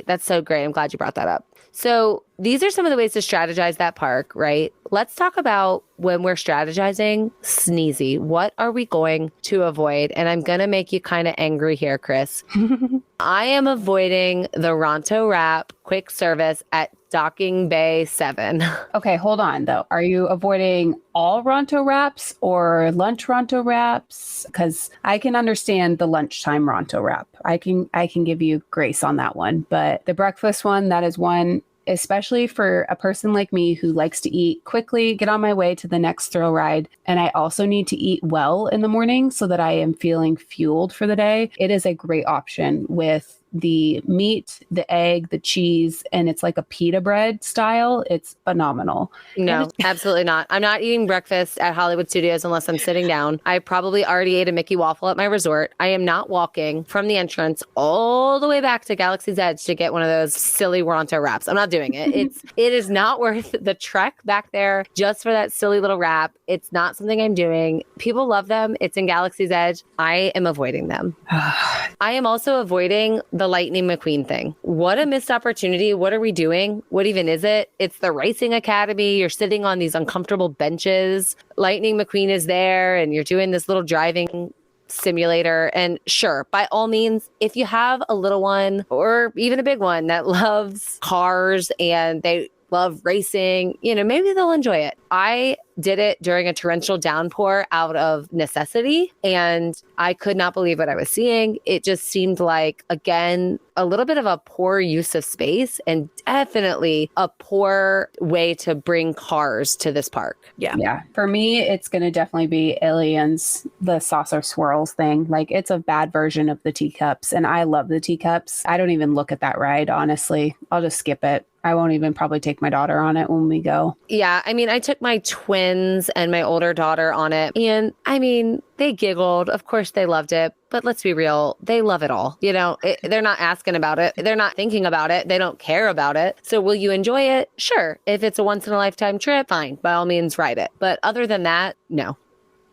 That's so great. I'm glad you brought that up. So these are some of the ways to strategize that park, right? Let's talk about when we're strategizing sneezy. What are we going to avoid? And I'm going to make you kind of angry here, Chris. I am avoiding the Ronto Wrap quick service at Docking Bay 7. Okay, hold on though. Are you avoiding all Ronto wraps or lunch Ronto wraps? Because I can understand the lunchtime Ronto wrap. I can give you grace on that one. But the breakfast one, that is one, especially for a person like me who likes to eat quickly, get on my way to the next thrill ride. And I also need to eat well in the morning so that I am feeling fueled for the day. It is a great option with the meat, the egg, the cheese, and it's like a pita bread style. It's phenomenal. No, absolutely not. I'm not eating breakfast at Hollywood Studios unless I'm sitting down. I probably already ate a Mickey waffle at my resort. I am not walking from the entrance all the way back to Galaxy's Edge to get one of those silly Ronto wraps. I'm not doing it. It is not worth the trek back there just for that silly little wrap. It's not something I'm doing. People love them. It's in Galaxy's Edge. I am avoiding them. I am also avoiding the Lightning McQueen thing. What a missed opportunity. What are we doing? What even is it? It's the Racing Academy. You're sitting on these uncomfortable benches. Lightning McQueen is there and you're doing this little driving simulator. And sure, by all means, if you have a little one or even a big one that loves cars and they love racing, maybe they'll enjoy it. I did it during a torrential downpour out of necessity, and I could not believe what I was seeing. It just seemed like, again, a little bit of a poor use of space and definitely a poor way to bring cars to this park. Yeah. For me, it's going to definitely be Aliens, the saucer swirls thing. Like, it's a bad version of the teacups, and I love the teacups. I don't even look at that ride, honestly. I'll just skip it. I won't even probably take my daughter on it when we go. Yeah, I took my twins and my older daughter on it. And they giggled. Of course, they loved it. But let's be real. They love it all. They're not asking about it. They're not thinking about it. They don't care about it. So will you enjoy it? Sure. If it's a once in a lifetime trip, fine. By all means, ride it. But other than that, no.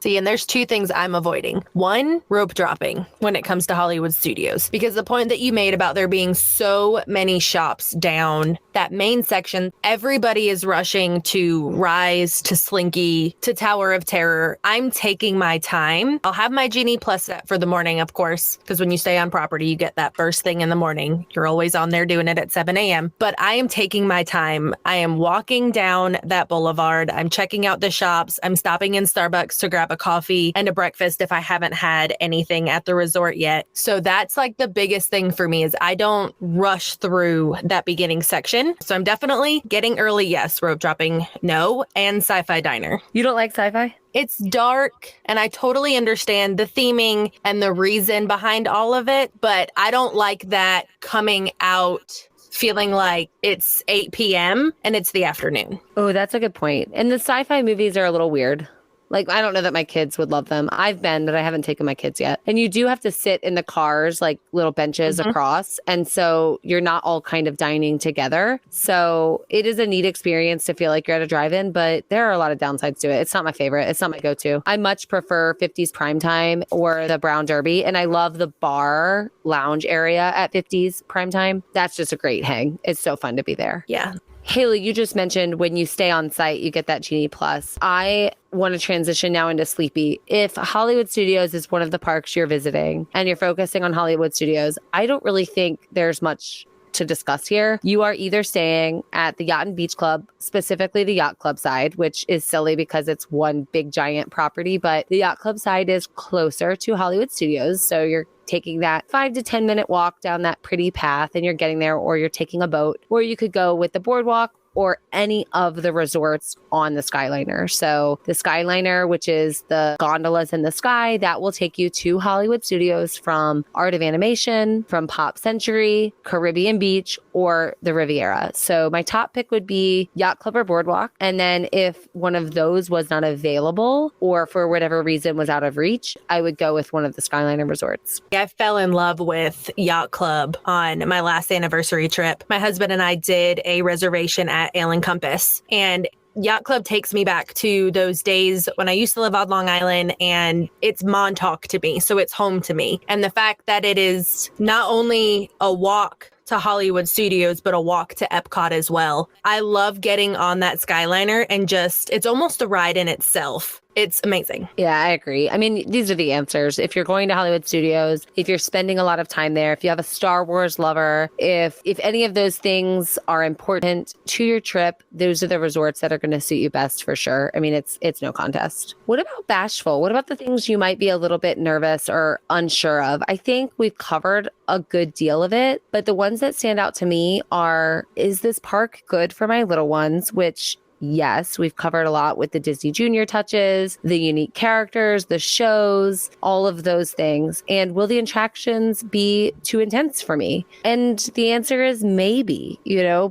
See, and there's 2 things I'm avoiding. One, rope dropping when it comes to Hollywood Studios, because the point that you made about there being so many shops down that main section, everybody is rushing to Rise, to Slinky, to Tower of Terror. I'm taking my time. I'll have my Genie Plus set for the morning, of course, because when you stay on property, you get that first thing in the morning. You're always on there doing it at 7 a.m. But I am taking my time. I am walking down that boulevard. I'm checking out the shops. I'm stopping in Starbucks to grab a coffee and a breakfast if I haven't had anything at the resort yet. So that's like the biggest thing for me is I don't rush through that beginning section. So I'm definitely getting early, yes. Rope dropping, no. And Sci-Fi Diner. You don't like sci-fi? It's dark, and I totally understand the theming and the reason behind all of it, but I don't like that coming out feeling like it's 8 p.m. and it's the afternoon. Oh, that's a good point. And the sci-fi movies are a little weird. Like, I don't know that my kids would love them. I've been, but I haven't taken my kids yet. And you do have to sit in the cars, like little benches across. And so you're not all kind of dining together. So it is a neat experience to feel like you're at a drive-in, but there are a lot of downsides to it. It's not my favorite. It's not my go-to. I much prefer 50s Primetime or the Brown Derby. And I love the bar lounge area at 50s Primetime. That's just a great hang. It's so fun to be there. Yeah. Haley, you just mentioned when you stay on site, you get that Genie Plus. I want to transition now into Sleepy. If Hollywood Studios is one of the parks you're visiting and you're focusing on Hollywood Studios, I don't really think there's much to discuss here. You are either staying at the Yacht and Beach Club, specifically the Yacht Club side, which is silly because it's one big giant property, but the Yacht Club side is closer to Hollywood Studios. So you're taking that 5 to 10 minute walk down that pretty path and you're getting there, or you're taking a boat, or you could go with the boardwalk or any of the resorts on the Skyliner. So the Skyliner, which is the gondolas in the sky, that will take you to Hollywood Studios from Art of Animation, from Pop Century, Caribbean Beach, or the Riviera. So my top pick would be Yacht Club or Boardwalk. And then if one of those was not available or for whatever reason was out of reach, I would go with one of the Skyliner resorts. I fell in love with Yacht Club on my last anniversary trip. My husband and I did a reservation at Ale and Compass, and Yacht Club takes me back to those days when I used to live on Long Island, and it's Montauk to me. So it's home to me. And the fact that it is not only a walk to Hollywood Studios, but a walk to Epcot as well. I love getting on that Skyliner and it's almost a ride in itself. It's amazing. Yeah, I agree. I mean, these are the answers. If you're going to Hollywood Studios, if you're spending a lot of time there, if you have a Star Wars lover, if any of those things are important to your trip, those are the resorts that are going to suit you best for sure. I mean, it's no contest. What about bashful? What about the things you might be a little bit nervous or unsure of? I think we've covered a good deal of it, but the ones that stand out to me are, is this park good for my little ones? Which, yes, we've covered a lot with the Disney Junior touches, the unique characters, the shows, all of those things. And will the attractions be too intense for me? And the answer is maybe,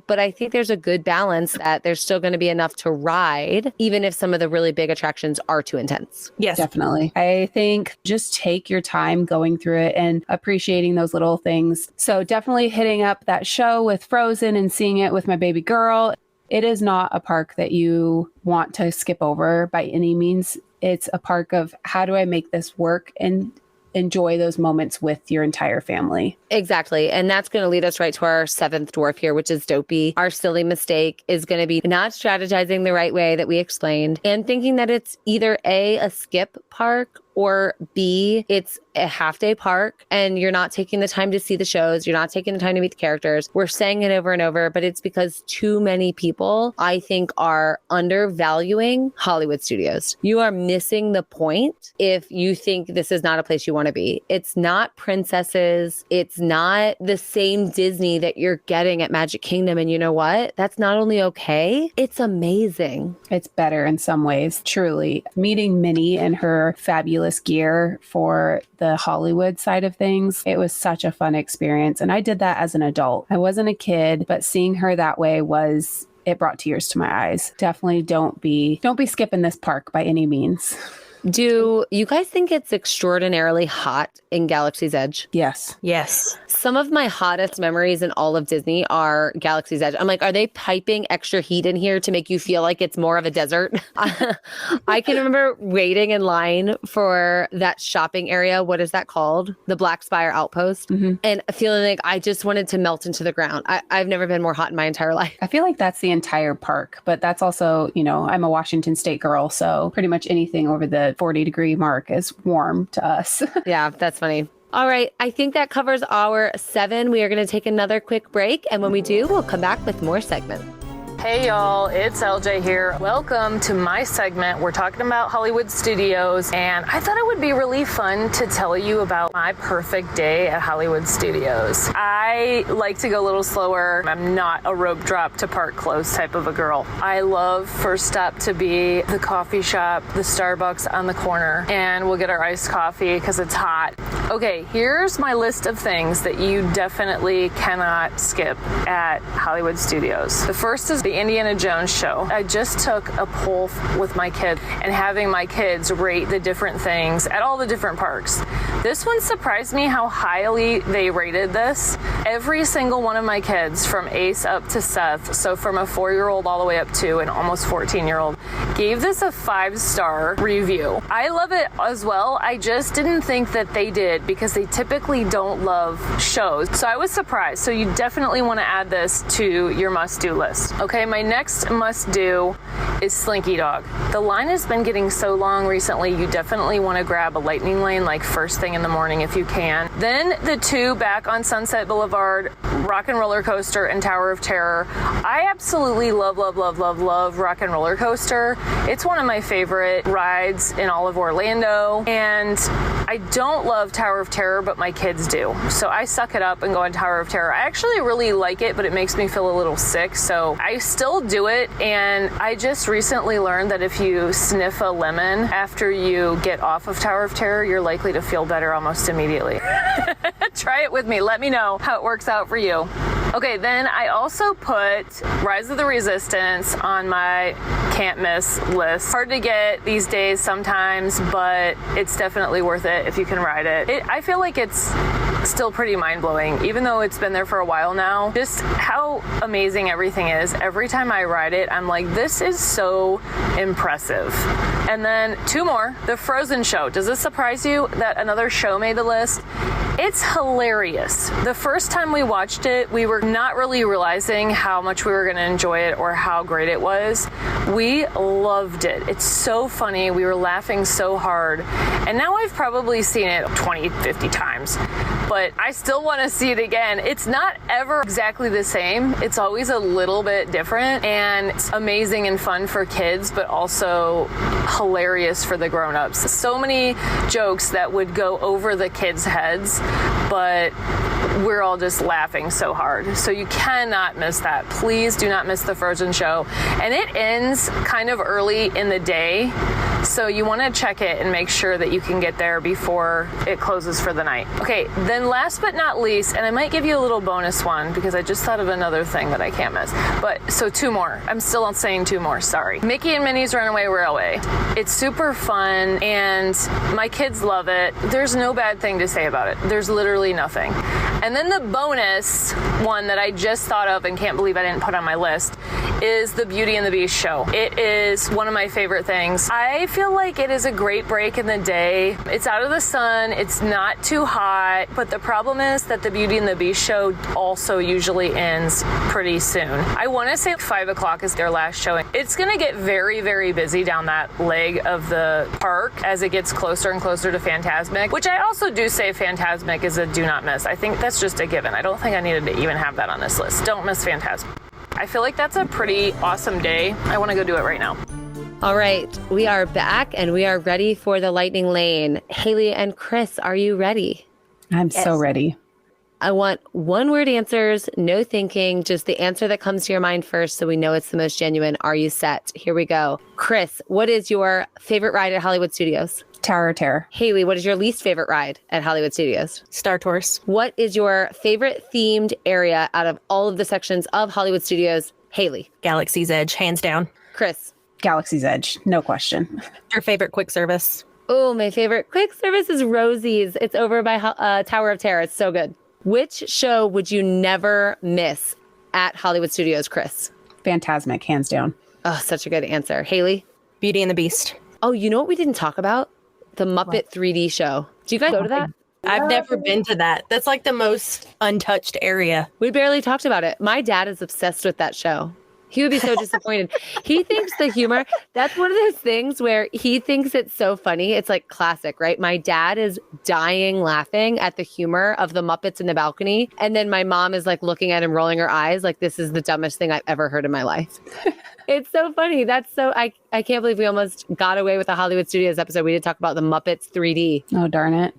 but I think there's a good balance that there's still going to be enough to ride, even if some of the really big attractions are too intense. Yes, definitely. I think just take your time going through it and appreciating those little things. So definitely hitting up that show with Frozen and seeing it with my baby girl. It is not a park that you want to skip over by any means. It's a park of how do I make this work and enjoy those moments with your entire family. Exactly. And that's going to lead us right to our seventh dwarf here, which is Dopey. Our silly mistake is going to be not strategizing the right way that we explained and thinking that it's either a skip park or B, it's a half-day park and you're not taking the time to see the shows. You're not taking the time to meet the characters. We're saying it over and over, but it's because too many people, I think, are undervaluing Hollywood Studios. You are missing the point if you think this is not a place you want to be. It's not princesses. It's not the same Disney that you're getting at Magic Kingdom. And you know what? That's not only okay, it's amazing. It's better in some ways, truly. Meeting Minnie and her fabulous gear for the Hollywood side of things, it was such a fun experience. And I did that as an adult. I wasn't a kid, but seeing her that way it brought tears to my eyes. Definitely don't be skipping this park by any means. Do you guys think it's extraordinarily hot in Galaxy's Edge? Yes. Yes. Some of my hottest memories in all of Disney are Galaxy's Edge. I'm like, are they piping extra heat in here to make you feel like it's more of a desert? I can remember waiting in line for that shopping area. What is that called? The Black Spire Outpost. Mm-hmm. And feeling like I just wanted to melt into the ground. I've never been more hot in my entire life. I feel like that's the entire park, but that's also, I'm a Washington State girl. So pretty much anything over the 40-degree mark is warm to us. Yeah, that's funny. All right. I think that covers our 7. We are going to take another quick break. And when we do, we'll come back with more segments. Hey y'all, it's LJ here. Welcome to my segment. We're talking about Hollywood Studios, and I thought it would be really fun to tell you about my perfect day at Hollywood Studios. I like to go a little slower. I'm not a rope drop to park close type of a girl. I love first stop to be the coffee shop, the Starbucks on the corner, and we'll get our iced coffee because it's hot. Okay, here's my list of things that you definitely cannot skip at Hollywood Studios. The first is the Indiana Jones show. I just took a poll with my kids and having my kids rate the different things at all the different parks. This one surprised me how highly they rated this. Every single one of my kids from Ace up to Seth, so from a 4-year-old all the way up to an almost 14-year-old, gave this a 5-star review. I love it as well. I just didn't think that they did because they typically don't love shows. So I was surprised. So you definitely want to add this to your must-do list. Okay, my next must-do is Slinky Dog. The line has been getting so long recently, you definitely want to grab a lightning lane like first thing in the morning if you can. Then the 2 back on Sunset Boulevard, Rock and Roller Coaster and Tower of Terror. I absolutely love Rock and Roller Coaster. It's one of my favorite rides in all of Orlando, and I don't love Tower of Terror, but my kids do. So I suck it up and go on Tower of Terror. I actually really like it, but it makes me feel a little sick. So I still do it. And I just recently learned that if you sniff a lemon after you get off of Tower of Terror, you're likely to feel better almost immediately. Try it with me. Let me know how it works out for you. Okay, then I also put Rise of the Resistance on my can't miss list. Hard to get these days sometimes, but it's definitely worth it if you can ride it. I feel like it's still pretty mind-blowing, even though it's been there for a while now. Just how amazing everything is. Every time I ride it, I'm like, this is so impressive. And then two more. The Frozen show. Does this surprise you that another show made the list? It's hilarious. The first time we watched it, we were not really realizing how much we were going to enjoy it or how great it was. We loved it. It's so funny. We were laughing so hard. And now I've probably seen it 20, 50 times. But I still want to see it again. It's not ever exactly the same. It's always a little bit different, and it's amazing and fun for kids, but also hilarious for the grown-ups. So many jokes that would go over the kids' heads, but we're all just laughing so hard. So you cannot miss that. Please do not miss the Frozen show. And it ends kind of early in the day, so you want to check it and make sure that you can get there before it closes for the night. Okay, then last but not least, and I might give you a little bonus one because I just thought of another thing that I can't miss. But so two more. I'm still saying two more, sorry. Mickey and Minnie's Runaway Railway. It's super fun and my kids love it. There's no bad thing to say about it. There's literally nothing. And then the bonus one that I just thought of and can't believe I didn't put on my list is the Beauty and the Beast show. It is one of my favorite things. I feel like it is a great break in the day. It's out of the sun, it's not too hot, but the problem is that the Beauty and the Beast show also usually ends pretty soon. I want to say 5 o'clock is their last showing. It's going to get very, very busy down that leg of the park as it gets closer and closer to Fantasmic, which I also do say Fantasmic is a do not miss. I think that's just a given. I don't think I needed to even have that on this list. Don't miss Fantasmic. I feel like that's a pretty awesome day. I want to go do it right now. All right, we are back and we are ready for the lightning lane. Haley and Chris, are you ready? I'm so ready. I want one-word answers, no thinking, just the answer that comes to your mind first so we know it's the most genuine. Are you set? Here we go. Chris, what is your favorite ride at Hollywood Studios? Tower of Terror. Haley, what is your least favorite ride at Hollywood Studios? Star Tours. What is your favorite themed area out of all of the sections of Hollywood Studios? Haley. Galaxy's Edge, hands down. Chris. Galaxy's Edge, no question. Your favorite quick service? Oh, my favorite quick service is Rosie's. It's over by Tower of Terror. It's so good. Which show would you never miss at Hollywood Studios, Chris? Fantasmic, hands down. Oh, such a good answer. Haley? Beauty and the Beast. Oh, you know what we didn't talk about? The Muppet 3D show. Do you guys go to that? I've never been to that. That's like the most untouched area. We barely talked about it. My dad is obsessed with that show. He would be so disappointed. He thinks the humor, that's one of those things where he thinks it's so funny. It's like classic, right? My dad is dying laughing at the humor of the Muppets in the balcony. And then my mom is like looking at him, rolling her eyes like, this is the dumbest thing I've ever heard in my life. It's so funny. That's so, I can't believe we almost got away with the Hollywood Studios episode. We did talk about the Muppets 3D. Oh, darn it.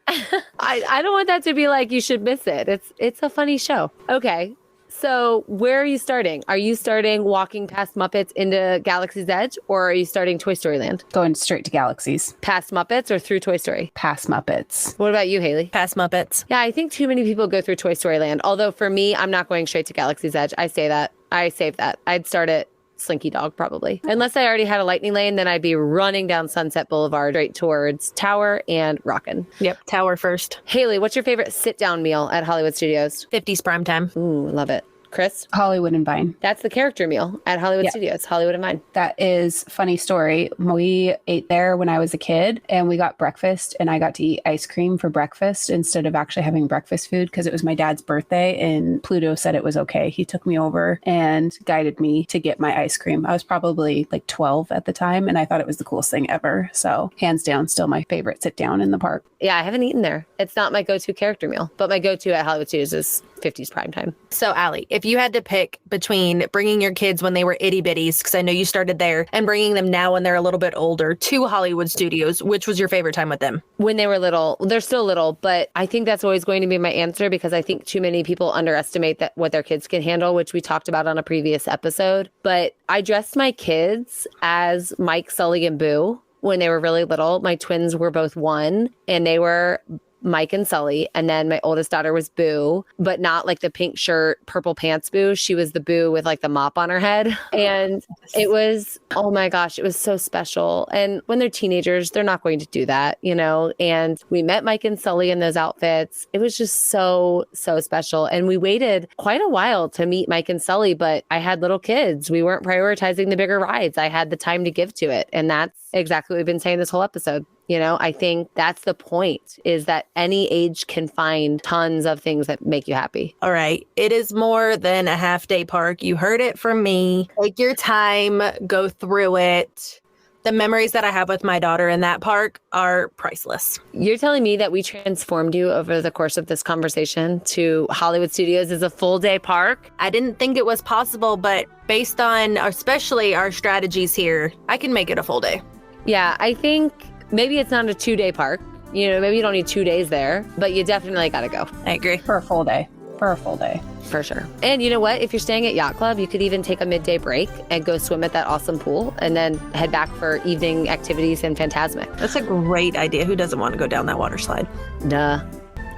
I don't want that to be like, you should miss it. It's a funny show. Okay. So where are you starting? Are you starting walking past Muppets into Galaxy's Edge, or are you starting Toy Story Land? Going straight to Galaxies. Past Muppets or through Toy Story? Past Muppets. What about you, Haley? Past Muppets. Yeah, I think too many people go through Toy Story Land. Although for me, I'm not going straight to Galaxy's Edge. I say that. I save that. I'd start at Slinky Dog probably. Unless I already had a lightning lane, then I'd be running down Sunset Boulevard straight towards Tower and Rockin'. Yep, Tower first. Haley, what's your favorite sit-down meal at Hollywood Studios? 50s primetime. Ooh, love it. Chris? Hollywood and Vine. That's the character meal at Hollywood Studios, Hollywood and Vine. That is funny story. We ate there when I was a kid and we got breakfast and I got to eat ice cream for breakfast instead of actually having breakfast food because it was my dad's birthday and Pluto said it was okay. He took me over and guided me to get my ice cream. I was probably like 12 at the time and I thought it was the coolest thing ever. So hands down, still my favorite sit down in the park. Yeah, I haven't eaten there. It's not my go-to character meal, but my go-to at Hollywood Studios is 50s primetime. So, Aly, if you had to pick between bringing your kids when they were itty bitties, because I know you started there, and bringing them now when they're a little bit older to Hollywood Studios, which was your favorite time with them? When they were little, they're still little, but I think that's always going to be my answer because I think too many people underestimate that what their kids can handle, which we talked about on a previous episode. But I dressed my kids as Mike, Sully, and Boo when they were really little. My twins were both 1 and they were Mike and Sully. And then my oldest daughter was Boo, but not like the pink shirt, purple pants Boo. She was the Boo with like the mop on her head. And it was, oh my gosh, it was so special. And when they're teenagers, they're not going to do that, you know? And we met Mike and Sully in those outfits. It was just so, so special. And we waited quite a while to meet Mike and Sully, but I had little kids. We weren't prioritizing the bigger rides. I had the time to give to it. And that's exactly what we've been saying this whole episode. You know, I think that's the point, is that any age can find tons of things that make you happy. All right. It is more than a half-day park. You heard it from me. Take your time, go through it. The memories that I have with my daughter in that park are priceless. You're telling me that we transformed you over the course of this conversation to Hollywood Studios as a full-day park? I didn't think it was possible, but based on especially our strategies here, I can make it a full day. Yeah, I think maybe it's not a 2-day park. You know, maybe you don't need 2 days there, but you definitely got to go. I agree. For a full day. For sure. And you know what? If you're staying at Yacht Club, you could even take a midday break and go swim at that awesome pool and then head back for evening activities in Fantasmic. That's a great idea. Who doesn't want to go down that water slide? Duh.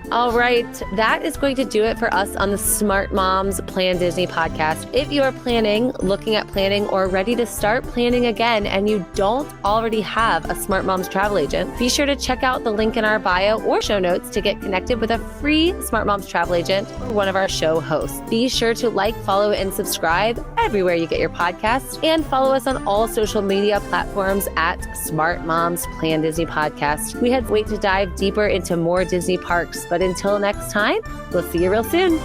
All right, that is going to do it for us on the Smart Moms Plan Disney podcast. If you are planning, looking at planning, or ready to start planning again and you don't already have a Smart Moms travel agent, be sure to check out the link in our bio or show notes to get connected with a free Smart Moms travel agent or one of our show hosts. Be sure to like, follow, and subscribe everywhere you get your podcasts, and follow us on all social media platforms at Smart Moms Plan Disney Podcast. We had wait to dive deeper into more Disney parks, but until next time, we'll see you real soon.